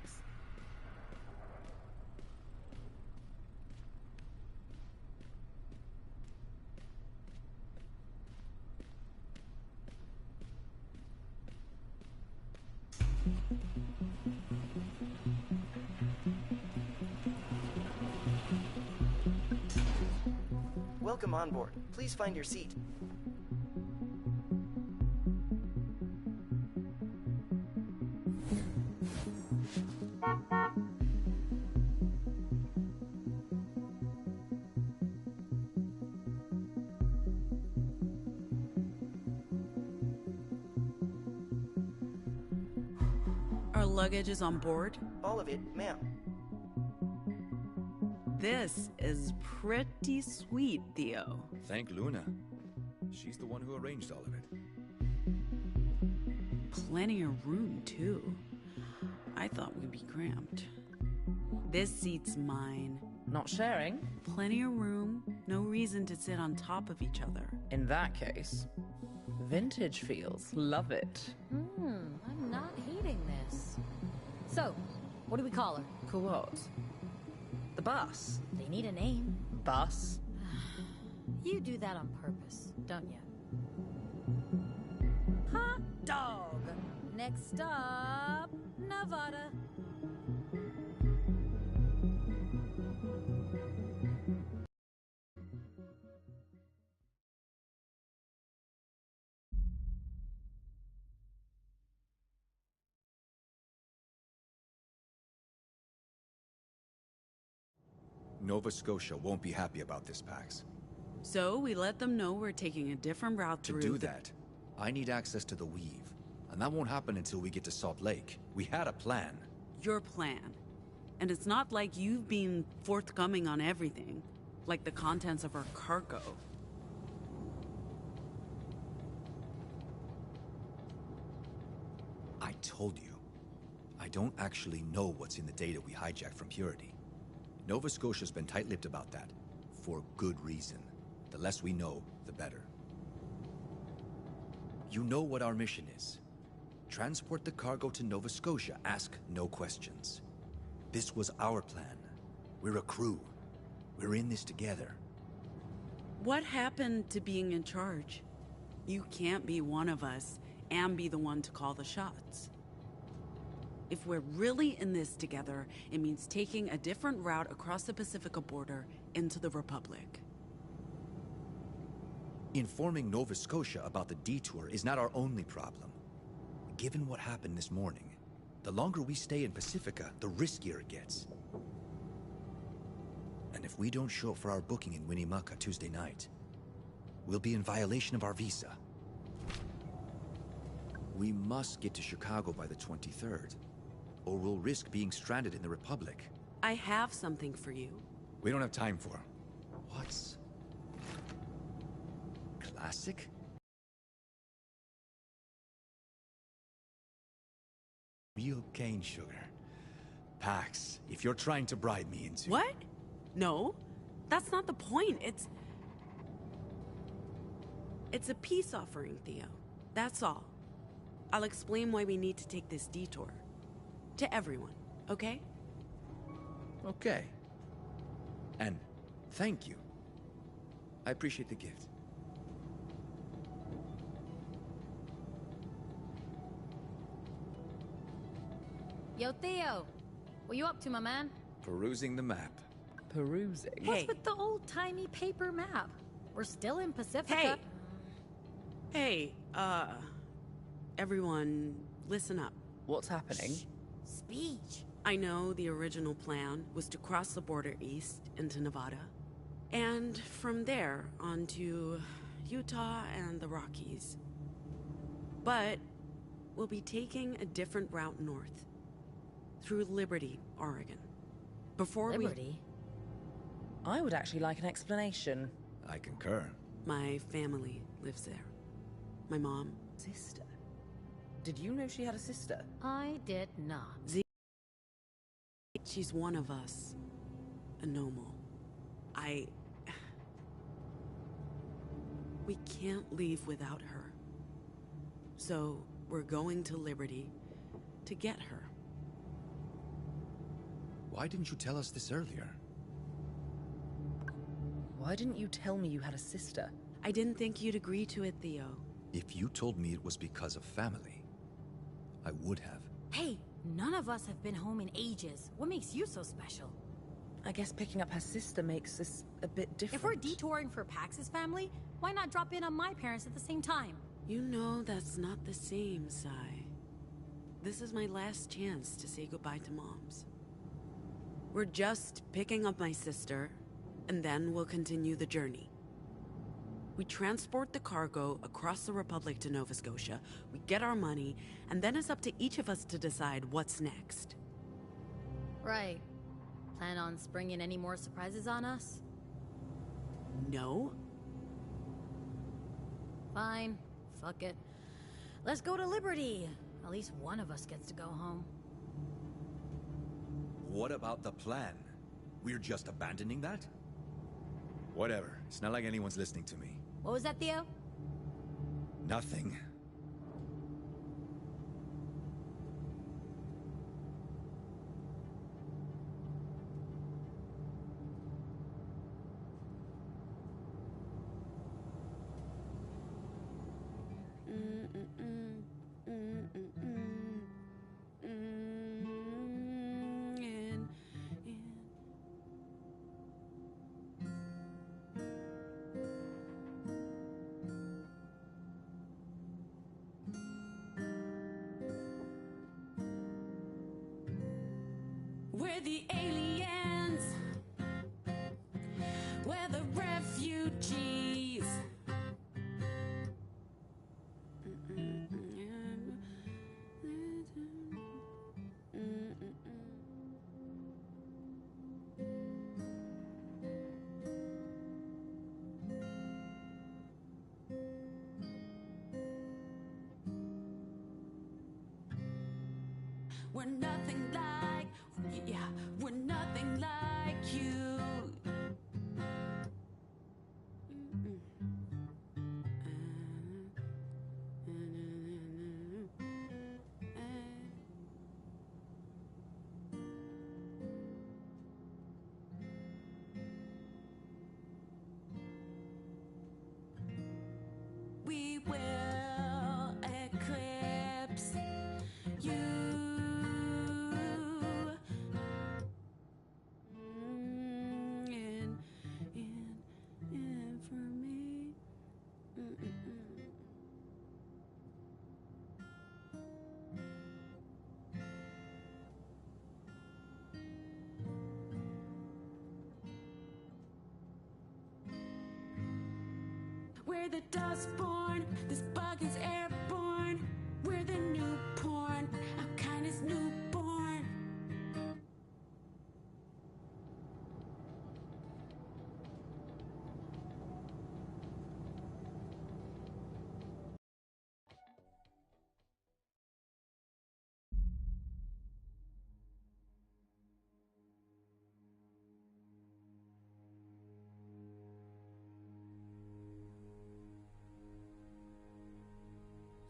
Welcome on board. Please find your seat. Our luggage is on board? All of it, ma'am. This is pretty sweet, Theo. Thank Luna. She's the one who arranged all of it. Plenty of room, too. I thought we'd be cramped. This seat's mine. Not sharing? Plenty of room, no reason to sit on top of each other. In that case, vintage feels. Love it. I'm not hating this. So, what do we call her? Cool what? The bus. They need a name. Bus? You do that on purpose, don't you? Hot dog. Next stop, Nevada. Nova Scotia won't be happy about this, Pax. So we let them know we're taking a different route through. To do that, I need access to the Weave. And that won't happen until we get to Salt Lake. We had a plan. Your plan. And it's not like you've been forthcoming on everything. Like the contents of our cargo. I told you. I don't actually know what's in the data we hijacked from Purity. Nova Scotia's been tight-lipped about that. For good reason. The less we know, the better. You know what our mission is. Transport the cargo to Nova Scotia. Ask no questions. This was our plan. We're a crew. We're in this together. What happened to being in charge? You can't be one of us and be the one to call the shots. If we're really in this together, it means taking a different route across the Pacifica border into the Republic. Informing Nova Scotia about the detour is not our only problem. Given what happened this morning, the longer we stay in Pacifica, the riskier it gets. And if we don't show up for our booking in Winnemucca Tuesday night, we'll be in violation of our visa. We must get to Chicago by the 23rd, or we'll risk being stranded in the Republic. I have something for you. We don't have time for... What's... Plastic? Real cane sugar. Pax, if you're trying to bribe me into... What? No, that's not the point. It's a peace offering, Theo. That's all. I'll explain why we need to take this detour. To everyone, okay? Okay. And thank you. I appreciate the gift. Yo, Theo. What you up to, my man? Perusing the map. Perusing. What's with the old-timey paper map? We're still in Pacifica. Hey, everyone, listen up. What's happening? Speech. I know the original plan was to cross the border east into Nevada, and from there on to Utah and the Rockies. But we'll be taking a different route north, through Liberty, Oregon. Before Liberty? I would actually like an explanation. I concur. My family lives there. My mom. Sister? Did you know she had a sister? I did not. She's one of us. A normal. We can't leave without her. So, we're going to Liberty to get her. Why didn't you tell us this earlier? Why didn't you tell me you had a sister? I didn't think you'd agree to it, Theo. If you told me it was because of family, I would have. Hey, none of us have been home in ages. What makes you so special? I guess picking up her sister makes this a bit different. If we're detouring for Pax's family, why not drop in on my parents at the same time? You know that's not the same, Sai. This is my last chance to say goodbye to Moms. We're just picking up my sister, and then we'll continue the journey. We transport the cargo across the Republic to Nova Scotia, we get our money, and then it's up to each of us to decide what's next. Right. Plan on springing any more surprises on us? No? Fine. Fuck it. Let's go to Liberty. At least one of us gets to go home. What about the plan? We're just abandoning that? Whatever. It's not like anyone's listening to me. What was that, Theo? Nothing. We're the aliens. We're the refugees. We're nothing like, yeah, we're nothing like you. We will eclipse you. And for me. We're the Dustborn. This bug is airborne. We're the new porn. Our kind is newborn.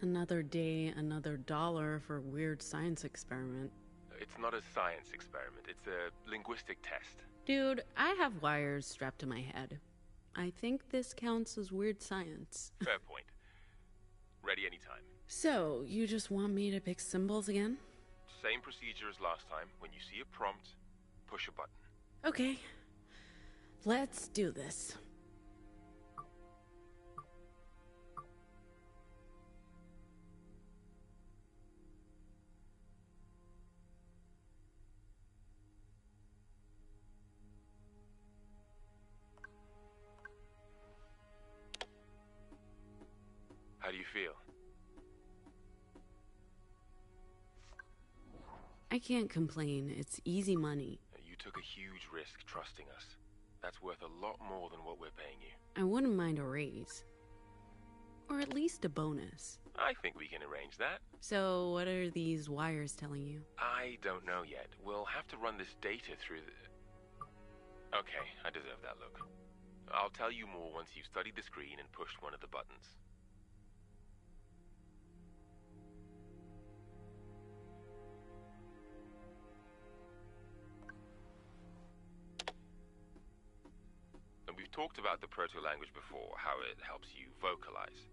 Another day, another dollar for a weird science experiment. It's not a science experiment. It's a linguistic test. Dude, I have wires strapped to my head. I think this counts as weird science. Fair point. Ready anytime. So, you just want me to pick symbols again? Same procedure as last time. When you see a prompt, push a button. Okay. Let's do this. How do you feel? I can't complain. It's easy money. You took a huge risk trusting us. That's worth a lot more than what we're paying you. I wouldn't mind a raise. Or at least a bonus. I think we can arrange that. So, what are these wires telling you? I don't know yet. We'll have to run this data through the... Okay, I deserve that look. I'll tell you more once you've studied the screen and pushed one of the buttons. We've talked about the proto-language before, how it helps you vocalize.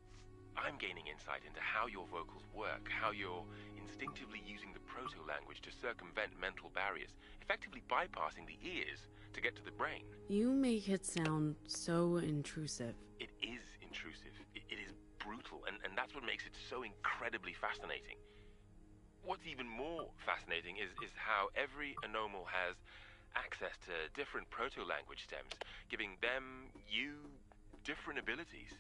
I'm gaining insight into how your vocals work, how you're instinctively using the proto-language to circumvent mental barriers, effectively bypassing the ears to get to the brain. You make it sound so intrusive. It is intrusive. It is brutal, and that's what makes it so incredibly fascinating. What's even more fascinating is how every anomal has access to different proto-language stems, giving them, you, different abilities.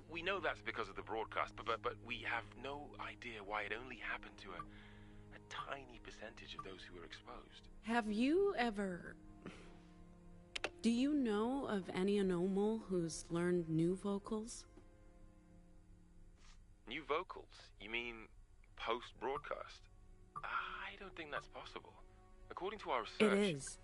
We know that's because of the broadcast, but we have no idea why it only happened to a tiny percentage of those who were exposed. Have you ever... Do you know of any anomal who's learned new vocals? New vocals? You mean post-broadcast? I don't think that's possible. According to our research... It is.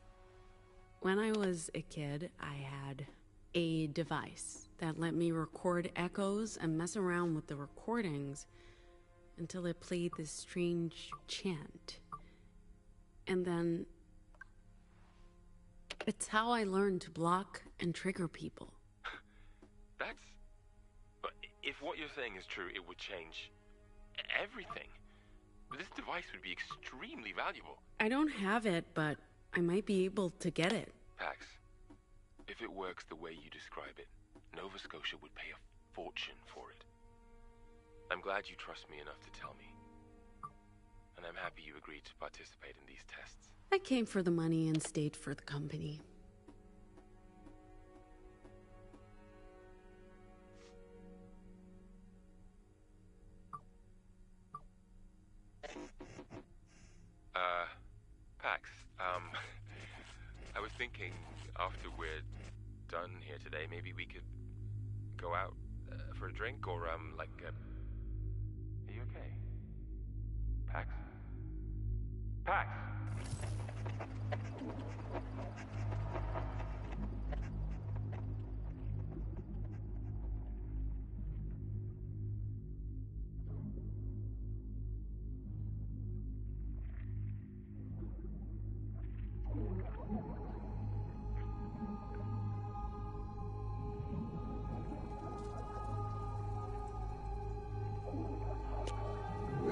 When I was a kid, I had a device that let me record echoes and mess around with the recordings until it played this strange chant. And then... It's how I learned to block and trigger people. That's... But if what you're saying is true, it would change everything. This device would be extremely valuable. I don't have it, but I might be able to get it. Pax, if it works the way you describe it, Nova Scotia would pay a fortune for it. I'm glad you trust me enough to tell me. And I'm happy you agreed to participate in these tests. I came for the money and stayed for the company. Pax, I was thinking after we're done here today, maybe we could go out for a drink or, are you okay? Pax? Pax!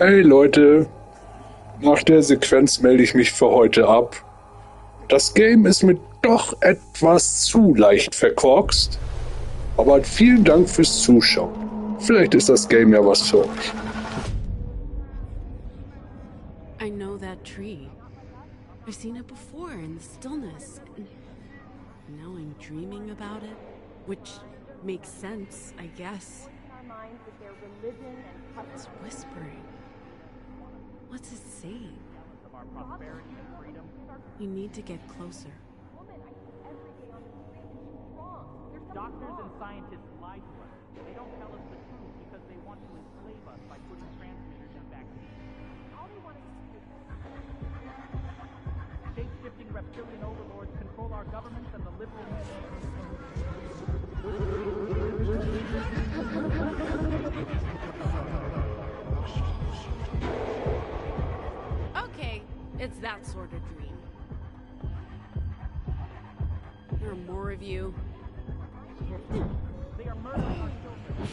Hey Leute, nach der Sequenz melde ich mich für heute ab. Das Game ist mir doch etwas zu leicht verkorkst, aber vielen Dank fürs Zuschauen. Vielleicht ist das Game ja was für euch. I know that tree. I've seen it before in the stillness. Now I'm dreaming about it, which makes sense, I guess. It's whispering. What's it saying? You need to get closer. Doctors and scientists lie to us. They don't tell us the truth because they want to enslave us by putting transmitters in vaccines. All they want us to do. Shape-shifting reptilian overlords control our governments and the liberal media. it's that sort of dream. There are more of you. They are murdering our children.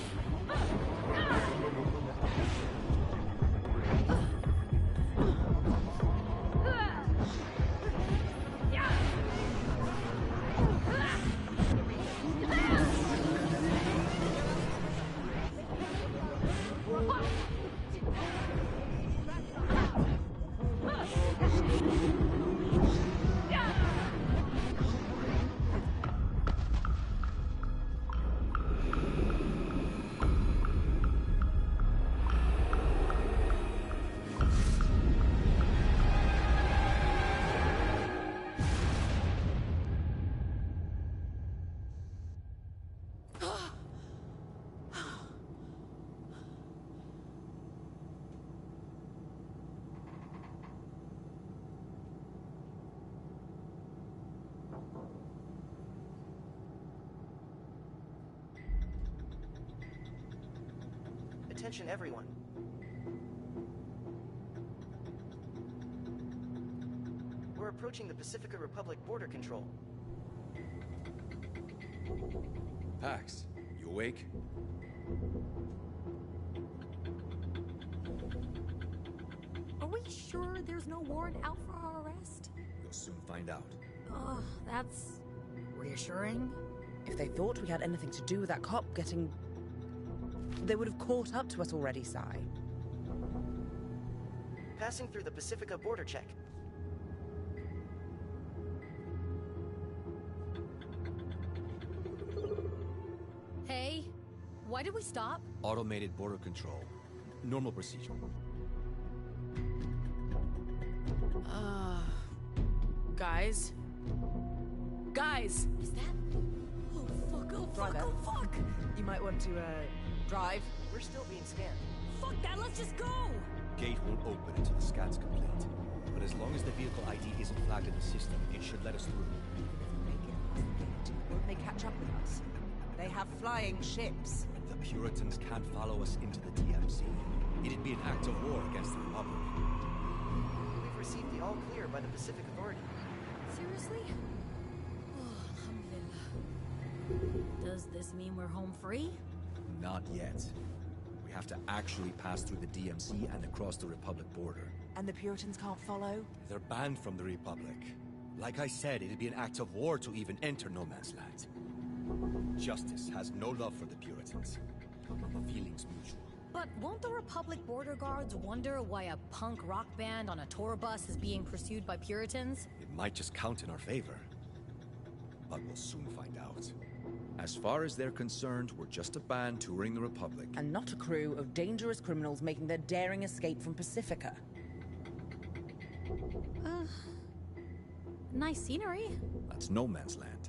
Attention everyone. We're approaching the Pacifica Republic border control. Pax, you awake? Are we sure there's no warrant out for our arrest? You'll soon find out. Ugh, that's reassuring. If they thought we had anything to do with that cop getting... They would have caught up to us already, Sai. Passing through the Pacifica border check. Hey, why did we stop? Automated border control. Normal procedure. Guys? Guys! Is that... Oh, fuck, oh, fuck, Driver. oh, fuck! You might want to, drive. We're still being scanned. Fuck that, let's just go! Gate won't open until the scan's complete. But as long as the vehicle ID isn't flagged in the system, it should let us through. If they get past the gate, won't they catch up with us? They have flying ships. The Puritans can't follow us into the DMZ. It'd be an act of war against the Republic. We've received the all clear by the Pacific Authority. Seriously? Oh, alhamdulillah. Does this mean we're home free? Not yet. We have to actually pass through the DMZ and across the Republic border. And the Puritans can't follow? They're banned from the Republic. Like I said, it'd be an act of war to even enter no man's land. Justice has no love for the Puritans. The feeling's mutual. But won't the Republic border guards wonder why a punk rock band on a tour bus is being pursued by Puritans? It might just count in our favor. But we'll soon find out. As far as they're concerned, we're just a band touring the Republic. And not a crew of dangerous criminals making their daring escape from Pacifica. Nice scenery. That's no man's land.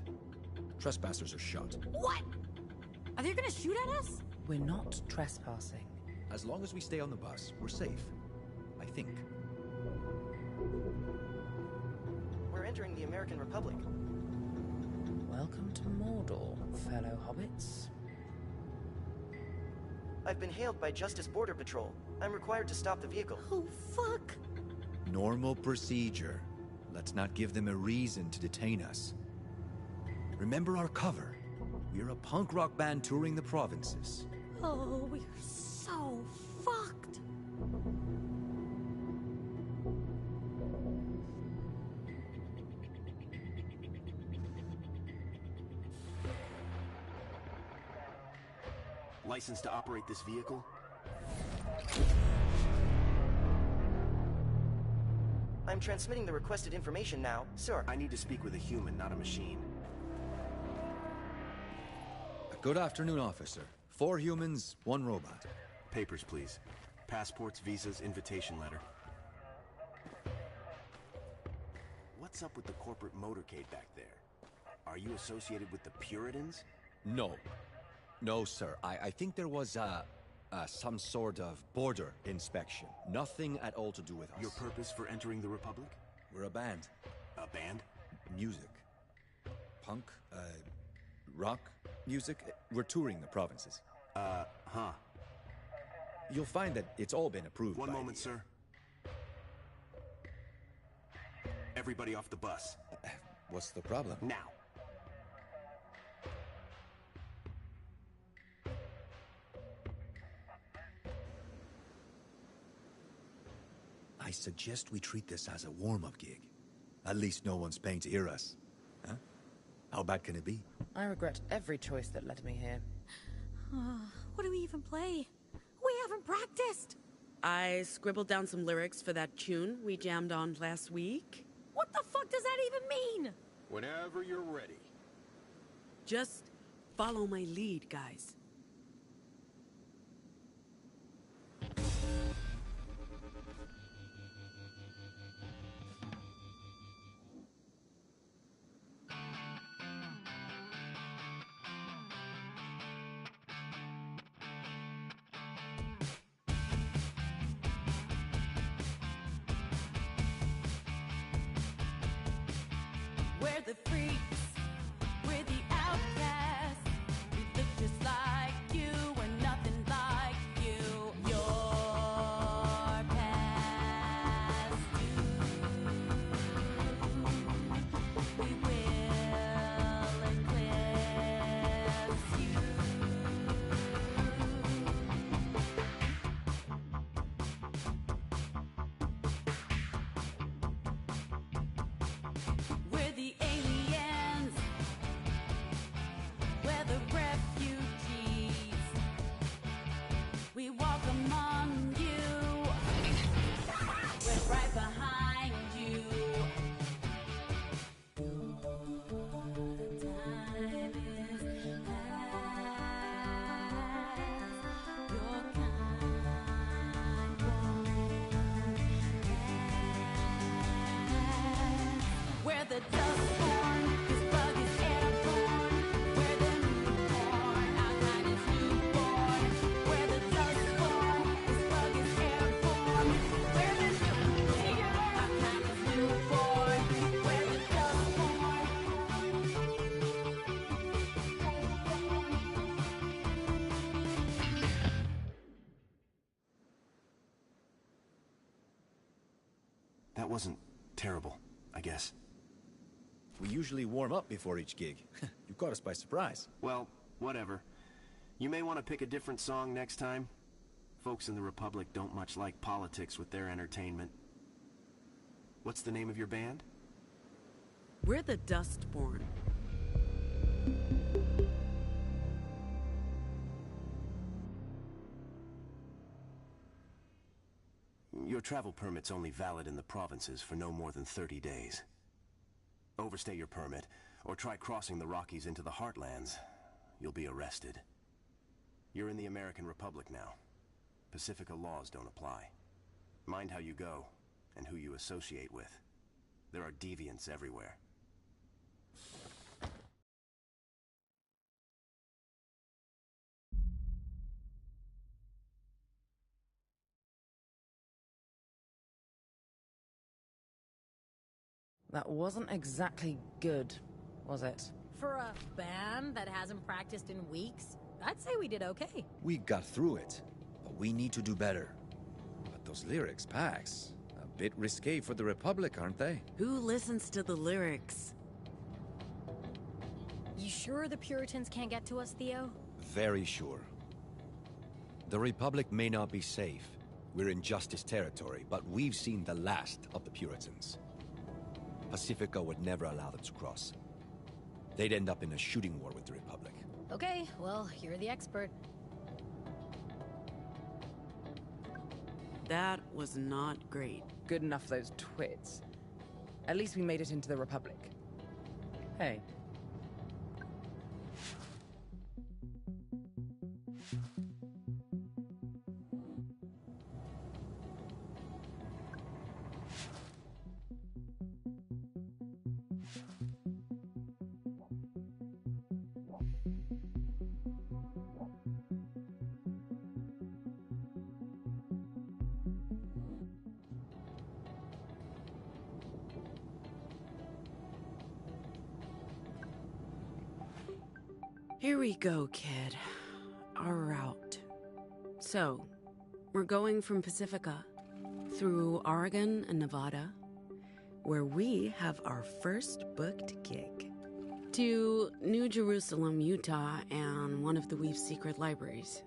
Trespassers are shot. What? Are they gonna shoot at us? We're not trespassing. As long as we stay on the bus, we're safe. I think. We're entering the American Republic. Welcome to Mordor, fellow hobbits. I've been hailed by Justice Border Patrol. I'm required to stop the vehicle. Oh, fuck. Normal procedure. Let's not give them a reason to detain us. Remember our cover. We're a punk rock band touring the provinces. Oh, we're so fucked. License to operate this vehicle? I'm transmitting the requested information now, sir. I need to speak with a human, not a machine. Good afternoon, officer. 4 humans, 1 robot. Papers, please. Passports, visas, invitation letter. What's up with the corporate motorcade back there? Are you associated with the Puritans? No. No, sir. I think there was some sort of border inspection. Nothing at all to do with us. Your purpose for entering the Republic? We're a band. A band? Music. Punk, rock music. We're touring the provinces. Huh. You'll find that it's all been approved. One moment, sir. everybody off the bus. What's the problem? Now. I suggest we treat this as a warm-up gig. At least no one's paying to hear us. Huh? How bad can it be? I regret every choice that led me here. What do we even play? We haven't practiced! I scribbled down some lyrics for that tune we jammed on last week. What the fuck does that even mean? Whenever you're ready. Just follow my lead, guys. We're the freaks, we're the outcasts. We look just like you, we're nothing like you. Your past due. We will eclipse you. We're the aliens. We're the refugees. We walk among you. We're right behind you. Your time is past. Your kind won't last. We're the Dustborn. This bug is airborne. We're the newborn. Our kind is newborn. We're the Dustborn. This bug is airborne. We're the newborn. Our kind is newborn. We're the Dustborn. That wasn't terrible, I guess. We usually warm up before each gig. You caught us by surprise. Well, whatever. You may want to pick a different song next time. Folks in the Republic don't much like politics with their entertainment. What's the name of your band? We're the Dustborn. Your travel permit's only valid in the provinces for no more than 30 days. Overstay your permit, or try crossing the Rockies into the heartlands. You'll be arrested. You're in the American Republic now. Pacifica laws don't apply. Mind how you go, and who you associate with. There are deviants everywhere. That wasn't exactly good, was it? For a band that hasn't practiced in weeks, I'd say we did okay. We got through it, but we need to do better. But those lyrics, Pax, a bit risque for the Republic, aren't they? Who listens to the lyrics? You sure the Puritans can't get to us, Theo? Very sure. The Republic may not be safe. We're in Justice territory, but we've seen the last of the Puritans. Pacifica would never allow them to cross. They'd end up in a shooting war with the Republic. Okay, well, you're the expert. That was not great. Good enough, those twits. At least we made it into the Republic. Hey. Here we go, kid. Our route. So, we're going from Pacifica, through Oregon and Nevada. where we have our first booked gig. To New Jerusalem, Utah, and one of the Weave's secret libraries.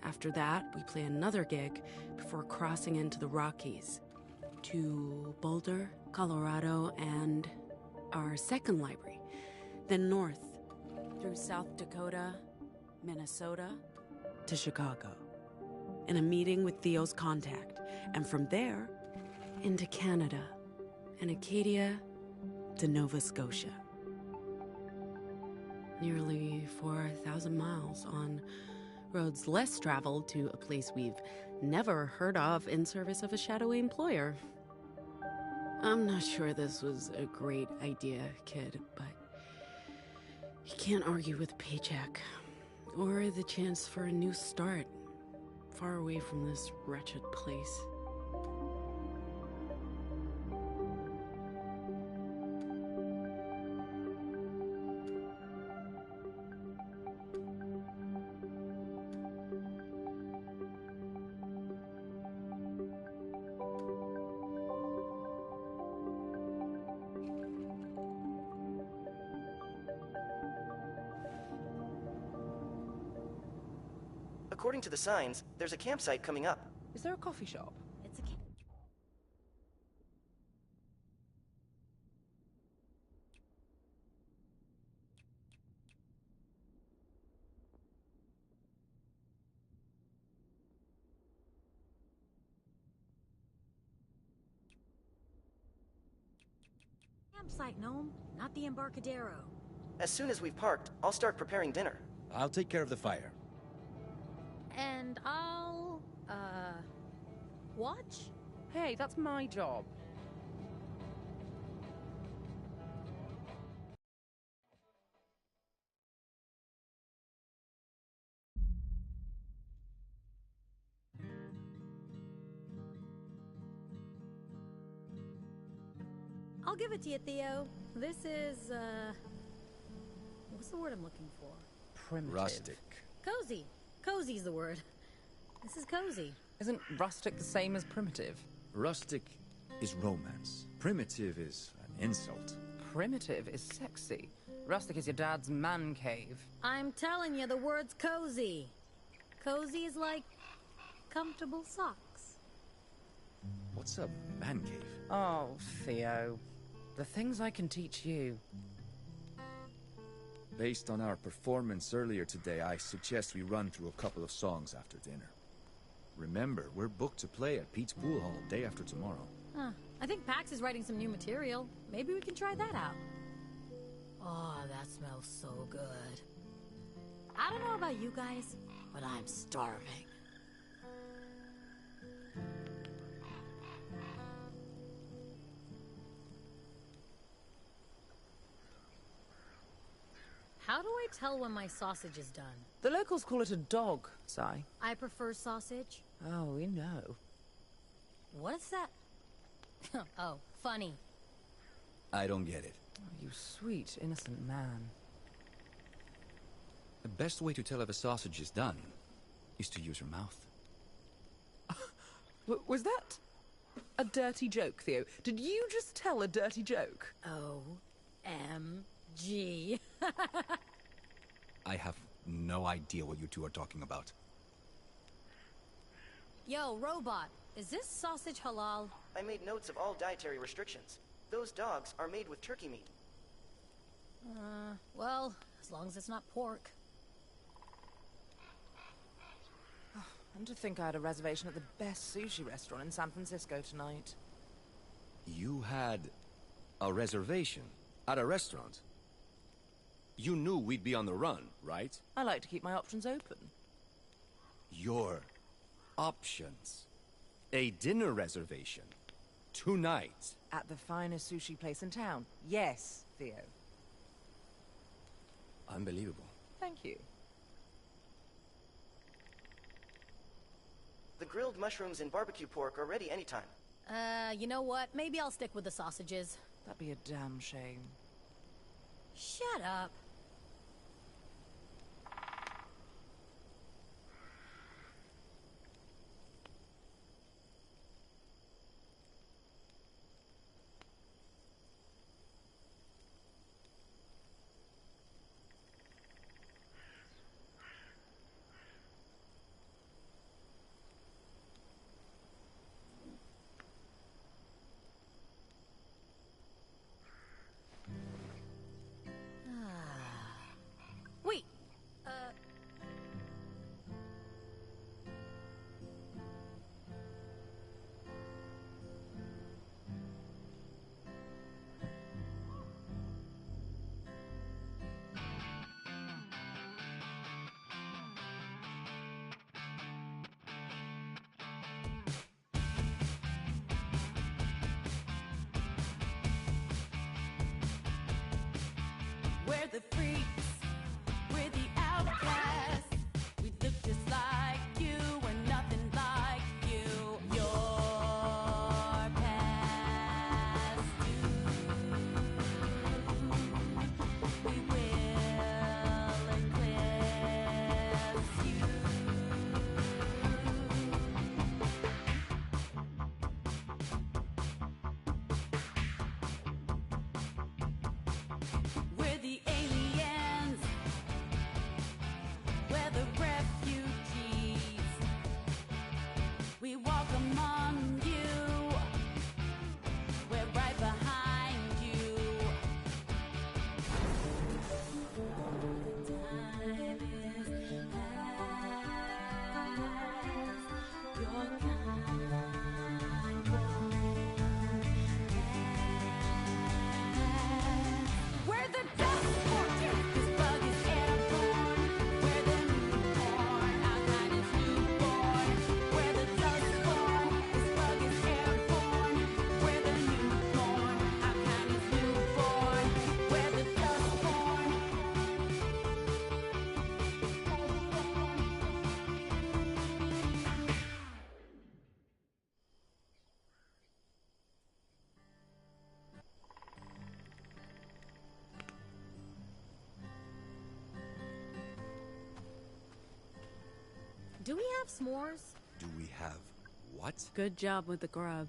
After that, we play another gig before crossing into the Rockies. To Boulder, Colorado, and our second library. Then north, through South Dakota, Minnesota, to Chicago. In a meeting with Theo's contact. And from there, into Canada, and Acadia to Nova Scotia. Nearly 4,000 miles on roads less traveled to a place we've never heard of in service of a shadowy employer. I'm not sure this was a great idea, kid, but you can't argue with a paycheck or the chance for a new start far away from this wretched place. According to the signs, there's a campsite coming up. Is there a coffee shop? It's a campsite, Gnome, not the Embarcadero. As soon as we've parked, I'll start preparing dinner. I'll take care of the fire. And I'll, watch? Hey, that's my job. I'll give it to you, Theo. This is, what's the word I'm looking for? Primitive. Rustic. Cozy. Cozy's the word. This is cozy. Isn't rustic the same as primitive? Rustic is romance. Primitive is an insult. Primitive is sexy. Rustic is your dad's man cave. I'm telling you, the word's cozy. Cozy is like comfortable socks. What's a man cave? Oh, Theo. The things I can teach you. Based on our performance earlier today, I suggest we run through a couple of songs after dinner. Remember, we're booked to play at Pete's Pool Hall day after tomorrow. Huh. I think Pax is writing some new material. Maybe we can try that out. Oh, that smells so good. I don't know about you guys, but I'm starving. How do I tell when my sausage is done? The locals call it a dog, Sai. I prefer sausage. Oh, we know. What is that? Oh, funny. I don't get it. Oh, you sweet, innocent man. The best way to tell if a sausage is done is to use your mouth. Was that a dirty joke, Theo? Did you just tell a dirty joke? O-M-G. I have no idea what you two are talking about. Yo, robot, is this sausage halal? I made notes of all dietary restrictions. Those dogs are made with turkey meat. Well, as long as it's not pork. And to think I had a reservation at the best sushi restaurant in San Francisco tonight. You had a reservation at a restaurant? You knew we'd be on the run, right? I like to keep my options open. Your options. A dinner reservation. Tonight. At the finest sushi place in town. Yes, Theo. Unbelievable. Thank you. The grilled mushrooms and barbecue pork are ready anytime. You know what? Maybe I'll stick with the sausages. That'd be a damn shame. Shut up. Do we have s'mores? Do we have what? Good job with the grub.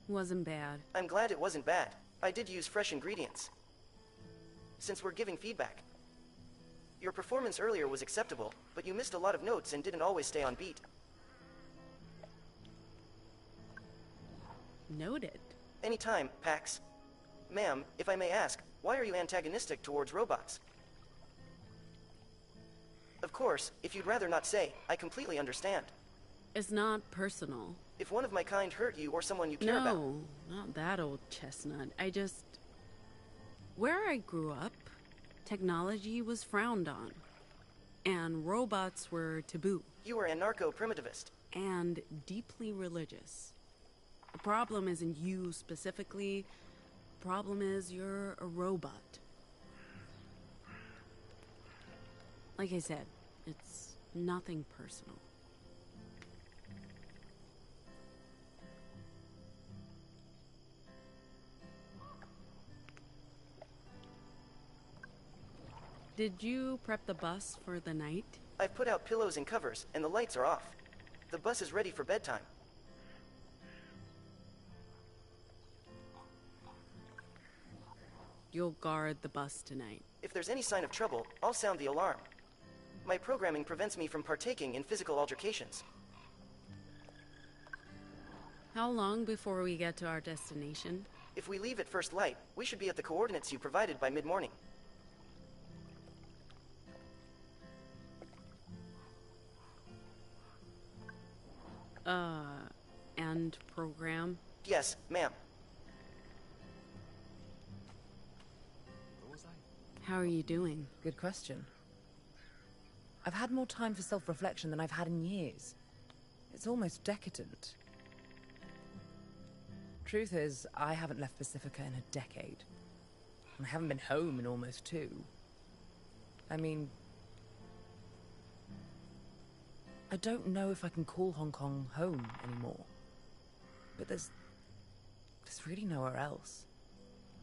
Wasn't bad. I'm glad it wasn't bad. I did use fresh ingredients. Since we're giving feedback. Your performance earlier was acceptable, but you missed a lot of notes and didn't always stay on beat. Noted. Anytime, Pax. Ma'am, if I may ask, why are you antagonistic towards robots? Of course, if you'd rather not say, I completely understand. It's not personal. If one of my kind hurt you or someone you care about... No, not that old chestnut. Where I grew up, technology was frowned on. And robots were taboo. You were anarcho-primitivist. And deeply religious. The problem isn't you specifically. The problem is you're a robot. Like I said, it's nothing personal. Did you prep the bus for the night? I've put out pillows and covers, and the lights are off. The bus is ready for bedtime. You'll guard the bus tonight. If there's any sign of trouble, I'll sound the alarm. My programming prevents me from partaking in physical altercations. How long before we get to our destination? If we leave at first light, we should be at the coordinates you provided by mid-morning. And program? Yes, ma'am. How are you doing? Good question. I've had more time for self-reflection than I've had in years. It's almost decadent. Truth is, I haven't left Pacifica in a decade. And I haven't been home in almost 2. I mean... I don't know if I can call Hong Kong home anymore. But there's really nowhere else.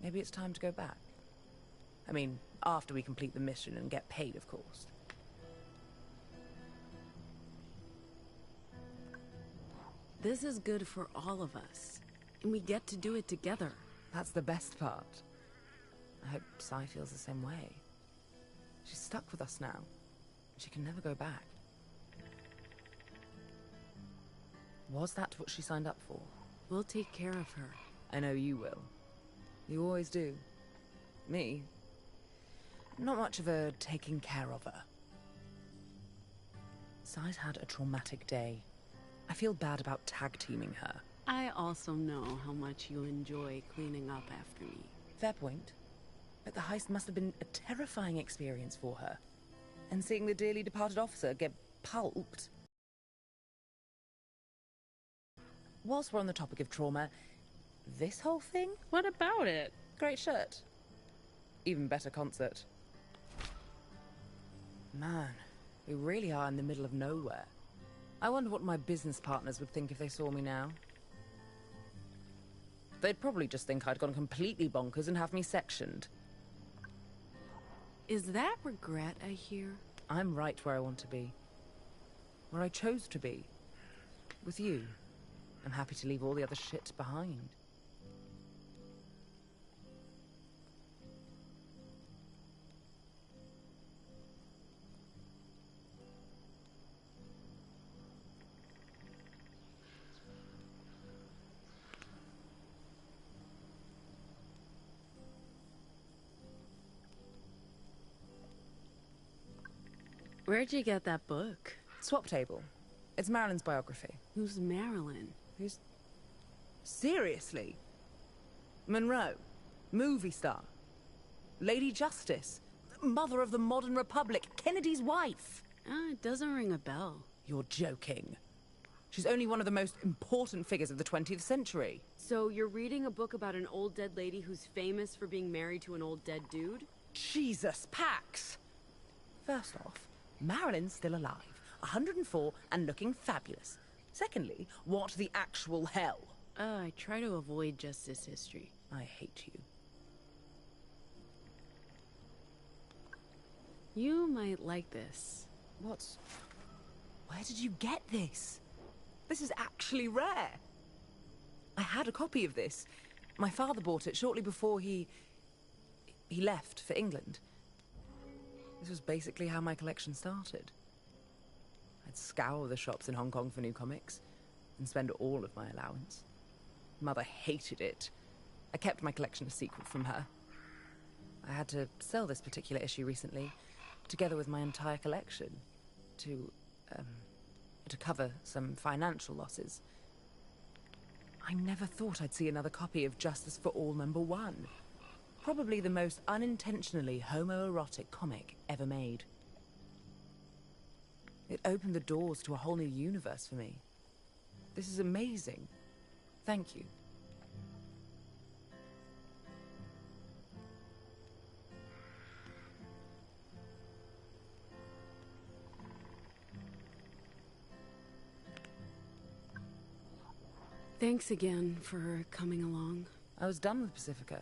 Maybe it's time to go back. I mean, after we complete the mission and get paid, of course. This is good for all of us. And we get to do it together. That's the best part. I hope Sai feels the same way. She's stuck with us now. She can never go back. Was that what she signed up for? We'll take care of her. I know you will. You always do. Me? Not much of a taking care of her. Sai's had a traumatic day. I feel bad about tag-teaming her. I also know how much you enjoy cleaning up after me. Fair point. But the heist must have been a terrifying experience for her. And seeing the dearly departed officer get pulped. Whilst we're on the topic of trauma, this whole thing? What about it? Great shirt. Even better concert. Man, we really are in the middle of nowhere. I wonder what my business partners would think if they saw me now. They'd probably just think I'd gone completely bonkers and have me sectioned. Is that regret I hear? I'm right where I want to be. Where I chose to be. With you. I'm happy to leave all the other shit behind. Where'd you get that book? Swap Table. It's Marilyn's biography. Who's Marilyn? Who's... Seriously? Monroe. Movie star. Lady Justice. Mother of the modern republic. Kennedy's wife. It doesn't ring a bell. You're joking. She's only one of the most important figures of the 20th century. So you're reading a book about an old dead lady who's famous for being married to an old dead dude? Jesus, Pax! First off, Marilyn's still alive, 104 and looking fabulous. Secondly, what the actual hell? I try to avoid justice history. I hate you. You might like this. What's... Where did you get this? This is actually rare. I had a copy of this. My father bought it shortly before he left for England. This was basically how my collection started. I'd scour the shops in Hong Kong for new comics and spend all of my allowance. Mother hated it. I kept my collection a secret from her. I had to sell this particular issue recently, together with my entire collection, to cover some financial losses. I never thought I'd see another copy of Justice for All #1. Probably the most unintentionally homoerotic comic ever made. It opened the doors to a whole new universe for me. This is amazing. Thank you. Thanks again for coming along. I was done with Pacifica.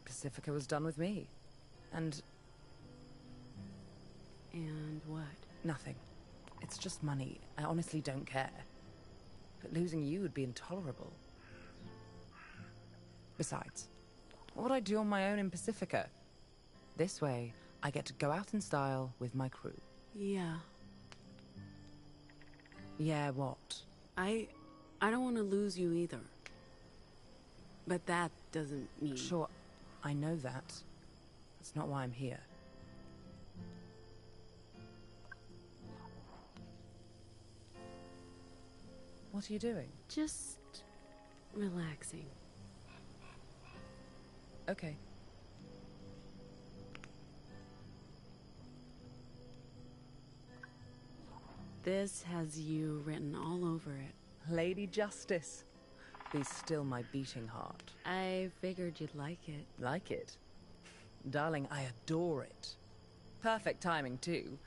Pacifica was done with me. And what? Nothing. It's just money. I honestly don't care. But losing you would be intolerable. Besides, what would I do on my own in Pacifica? This way, I get to go out in style with my crew. Yeah. Yeah, what? I don't want to lose you either. But that doesn't mean... Sure, I know that. That's not why I'm here. What are you doing? Just relaxing. Okay. This has you written all over it. Lady Justice. Be still my beating heart. I figured you'd like it. Like it? Darling, I adore it. Perfect timing, too.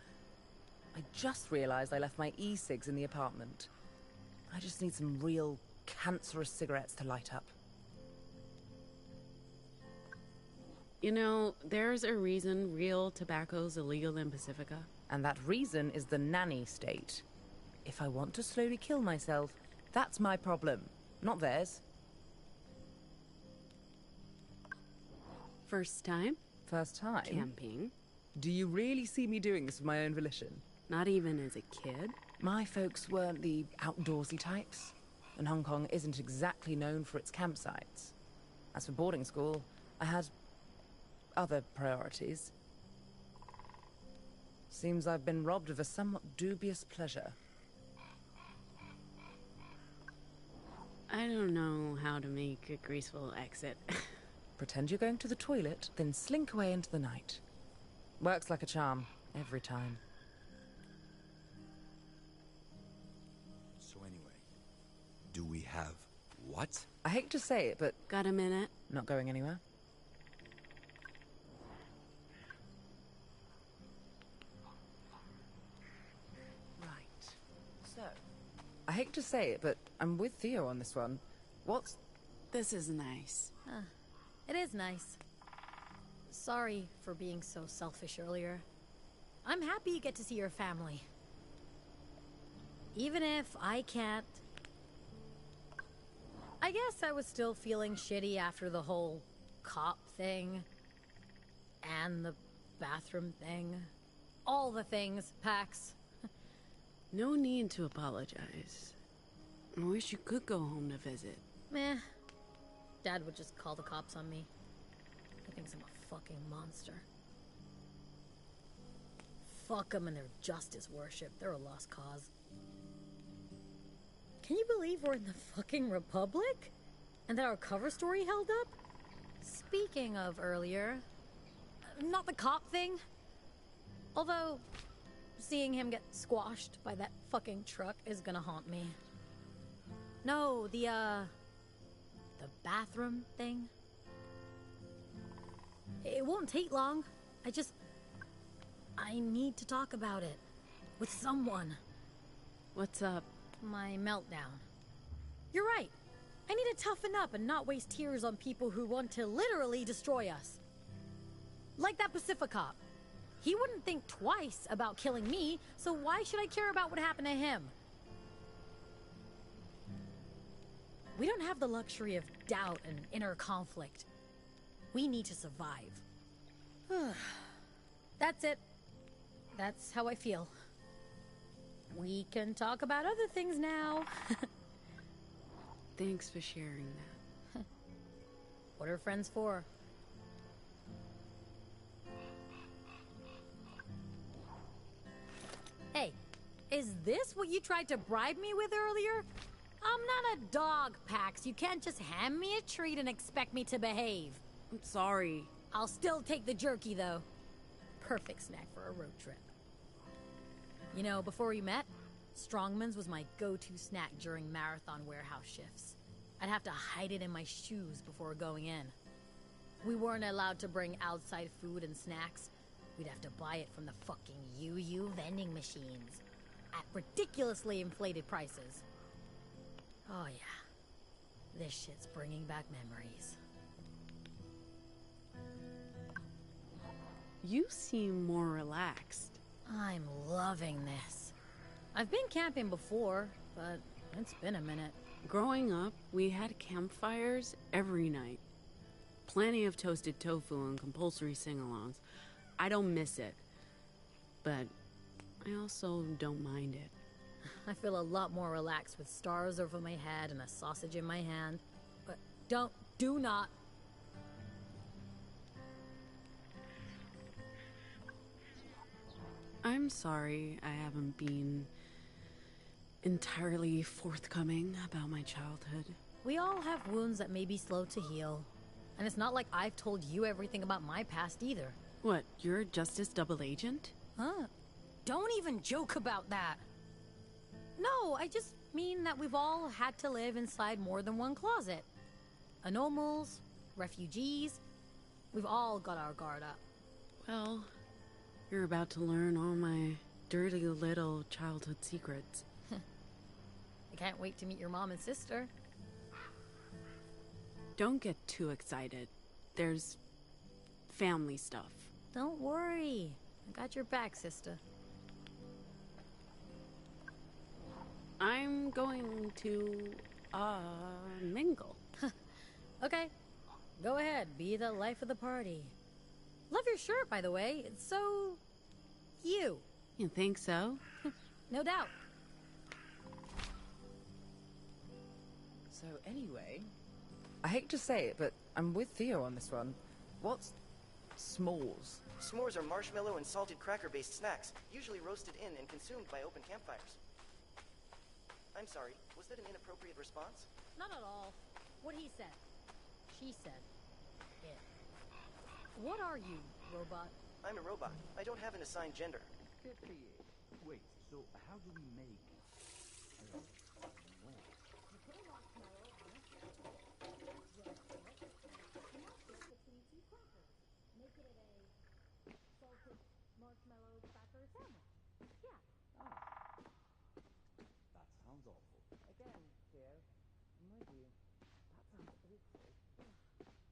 I just realized I left my e-cigs in the apartment. I just need some real cancerous cigarettes to light up. You know, there's a reason real tobacco's illegal in Pacifica. And that reason is the nanny state. If I want to slowly kill myself, that's my problem, not theirs. First time? First time? Camping. Do you really see me doing this of my own volition? Not even as a kid? My folks weren't the outdoorsy types, and Hong Kong isn't exactly known for its campsites. As for boarding school, I had other priorities. Seems I've been robbed of a somewhat dubious pleasure. I don't know how to make a graceful exit. Pretend you're going to the toilet, then slink away into the night. Works like a charm, every time. So anyway, do we have what? I hate to say it, but... Got a minute? Not going anywhere. Right. So, I hate to say it, but I'm with Theo on this one. What's... This is nice. It is nice. Sorry for being so selfish earlier. I'm happy you get to see your family. Even if I can't... I guess I was still feeling shitty after the whole cop thing. And the bathroom thing. All the things, Pax. No need to apologize. I wish you could go home to visit. Meh. Dad would just call the cops on me. He thinks I'm a fucking monster. Fuck them and their justice worship. They're a lost cause. Can you believe we're in the fucking Republic? And that our cover story held up? Speaking of earlier, not the cop thing. Although, seeing him get squashed by that fucking truck is gonna haunt me. No, the bathroom thing. It won't take long. I need to talk about it. With someone. What's up? My meltdown. You're right. I need to toughen up and not waste tears on people who want to literally destroy us. Like that Pacific cop. He wouldn't think twice about killing me, so why should I care about what happened to him? We don't have the luxury of doubt and inner conflict. We need to survive. That's it. That's how I feel. We can talk about other things now. Thanks for sharing that. What are friends for? Hey, is this what you tried to bribe me with earlier? I'm not a dog, Pax. You can't just hand me a treat and expect me to behave. I'm sorry. I'll still take the jerky, though. Perfect snack for a road trip. You know, before we met, Strongman's was my go-to snack during marathon warehouse shifts. I'd have to hide it in my shoes before going in. We weren't allowed to bring outside food and snacks. We'd have to buy it from the fucking UU vending machines at ridiculously inflated prices. Oh yeah, this shit's bringing back memories. You seem more relaxed. I'm loving this. I've been camping before, but it's been a minute. Growing up, we had campfires every night. Plenty of toasted tofu and compulsory sing-alongs. I don't miss it, but I also don't mind it. I feel a lot more relaxed with stars over my head and a sausage in my hand. But do not. I'm sorry I haven't been entirely forthcoming about my childhood. We all have wounds that may be slow to heal. And it's not like I've told you everything about my past either. What, you're a Justice double agent? Huh? Don't even joke about that. No, I just mean that we've all had to live inside more than one closet. Anomals, refugees, we've all got our guard up. Well, you're about to learn all my dirty little childhood secrets. I can't wait to meet your mom and sister. Don't get too excited. There's family stuff. Don't worry. I got your back, sister. I'm going to, mingle. Okay. Go ahead. Be the life of the party. Love your shirt, by the way. It's so... you. You think so? No doubt. So anyway, I hate to say it, but I'm with Theo on this one. What's s'mores? S'mores are marshmallow and salted cracker-based snacks, usually roasted in and consumed by open campfires. I'm sorry, was that an inappropriate response? Not at all. What he said. She said. It. What are you, robot? I'm a robot. I don't have an assigned gender. Wait, so how do we make... marshmallow cracker sandwich. Yeah. That sounds awful. Again, Theo, I'm with you. That sounds awful.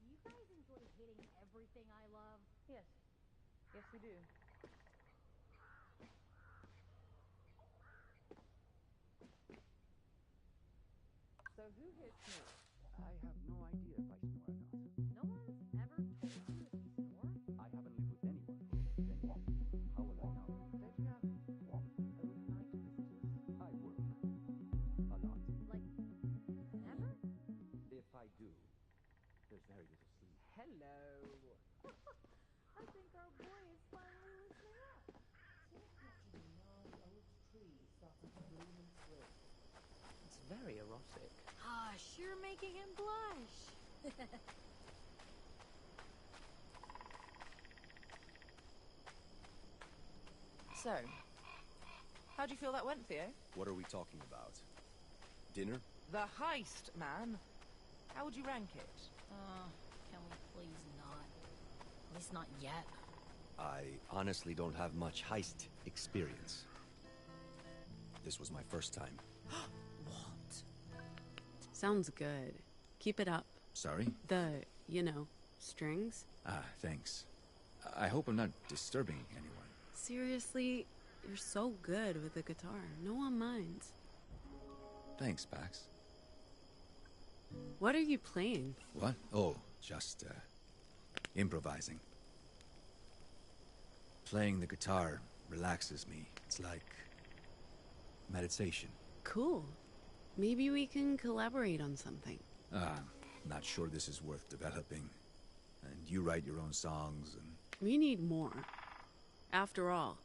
You guys enjoy hating everything I love? Yes. Yes, we do. So who here snores? I have no idea if I snore or not. No one's ever told you if you snore? I haven't lived with anyone who lives with anyone. How will I know? Don't you have overnight visitors? I work. A lot. Like, never? If I do, there's very little sleep. Hello. I think our boy is finally loosening up. It's very erotic. Hush, you're making him blush. So, how do you feel that went, Theo? What are we talking about? Dinner? The heist, man. How would you rank it? Can we please not? At least not yet. I honestly don't have much heist experience. This was my first time. What? Sounds good. Keep it up. Sorry? The, you know, strings. Ah, thanks. I hope I'm not disturbing anyone. Seriously, you're so good with the guitar. No one minds. Thanks, Pax. What are you playing? What? Oh, just, improvising. Playing the guitar relaxes me. It's like meditation. Cool. Maybe we can collaborate on something. Not sure this is worth developing. And you write your own songs and... We need more. After all,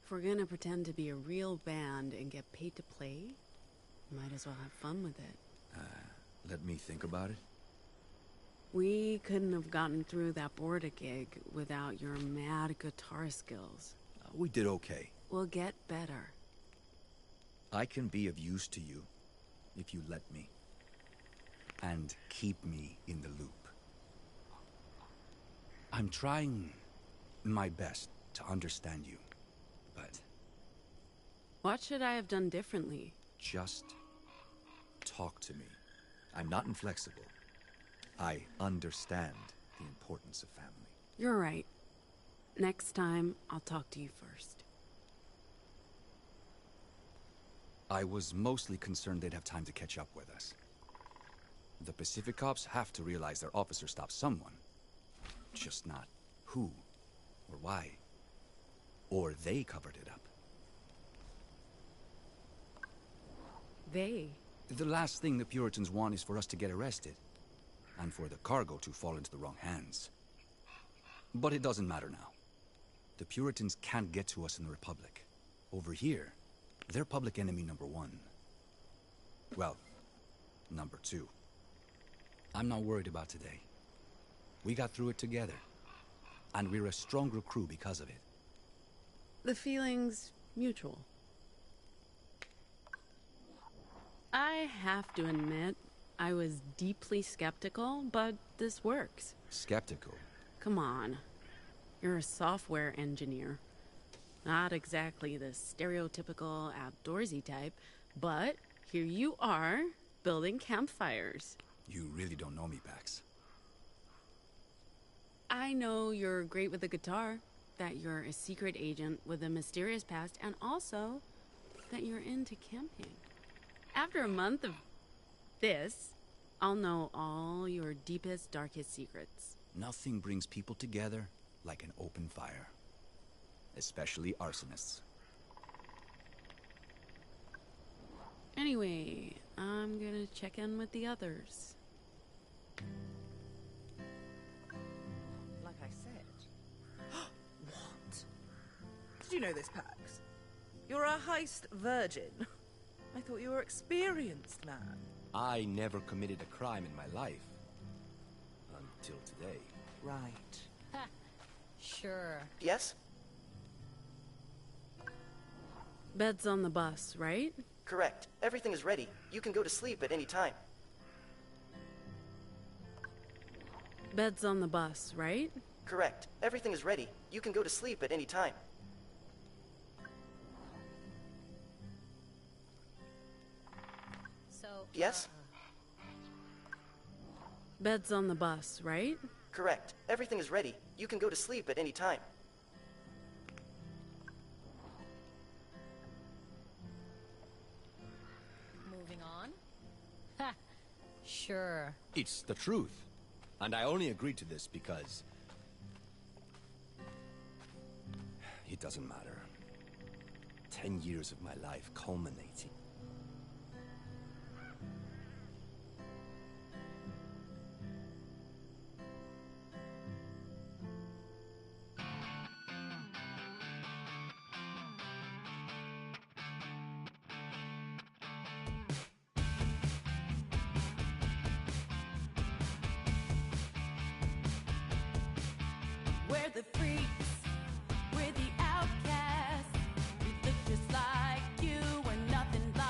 if we're gonna pretend to be a real band and get paid to play, might as well have fun with it. Let me think about it. We couldn't have gotten through that Border gig without your mad guitar skills. We did okay. We'll get better. I can be of use to you if you let me. And keep me in the loop. I'm trying my best to understand you, but... What should I have done differently? Just talk to me. I'm not inflexible. I understand the importance of family. You're right. Next time, I'll talk to you first. I was mostly concerned they'd have time to catch up with us. The Pacific cops have to realize their officer stopped someone. Just not who or why. Or they covered it up. They? The last thing the Puritans want is for us to get arrested. And for the cargo to fall into the wrong hands. But it doesn't matter now. The Puritans can't get to us in the Republic. Over here, they're public enemy number 1. Well, number 2. I'm not worried about today. We got through it together. And we're a stronger crew because of it. The feeling's mutual. I have to admit, I was deeply skeptical, but this works. Skeptical? Come on. You're a software engineer. Not exactly the stereotypical outdoorsy type, but here you are, building campfires. You really don't know me, Pax. I know you're great with the guitar, that you're a secret agent with a mysterious past, and also that you're into camping. After a month of this, I'll know all your deepest, darkest secrets. Nothing brings people together like an open fire. Especially arsonists. Anyway, I'm gonna check in with the others. Like I said. What? Did you know this, Pax? You're a heist virgin. I thought you were experienced, man. I never committed a crime in my life. Until today. Right. Sure. Yes? Bed's on the bus, right? Correct. Everything is ready. You can go to sleep at any time. Bed's on the bus, right? Correct. Everything is ready. You can go to sleep at any time. So... Yes? Bed's on the bus, right? Correct. Everything is ready. You can go to sleep at any time. Moving on? Ha! Sure. It's the truth. And I only agreed to this because... It doesn't matter. 10 years of my life culminating. We're the freaks, we're the outcasts. We look just like you, we're nothing like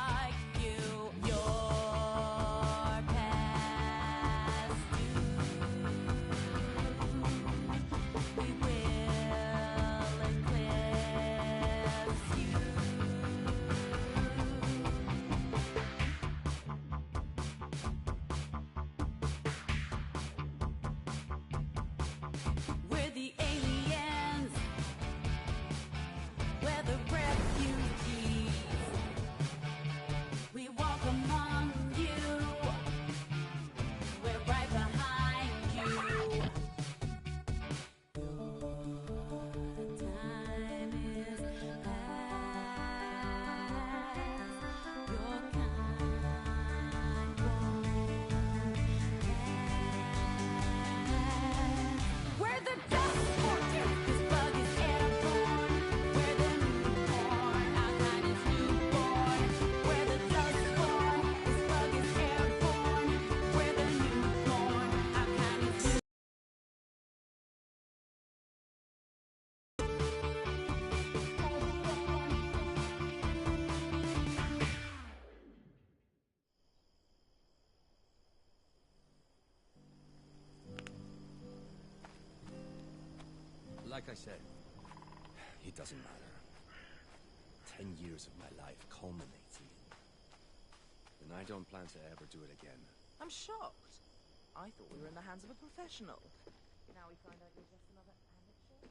Like I said, it doesn't matter. 10 years of my life culminating. And I don't plan to ever do it again. I'm shocked. I thought we were in the hands of a professional. Now we find out you're just another amateur.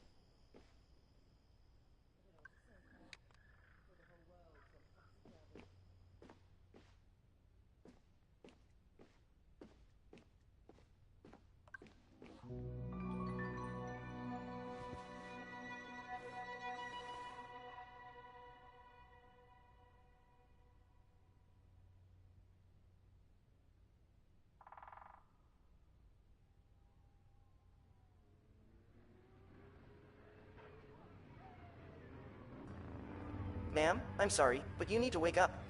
Ma'am, I'm sorry, but you need to wake up.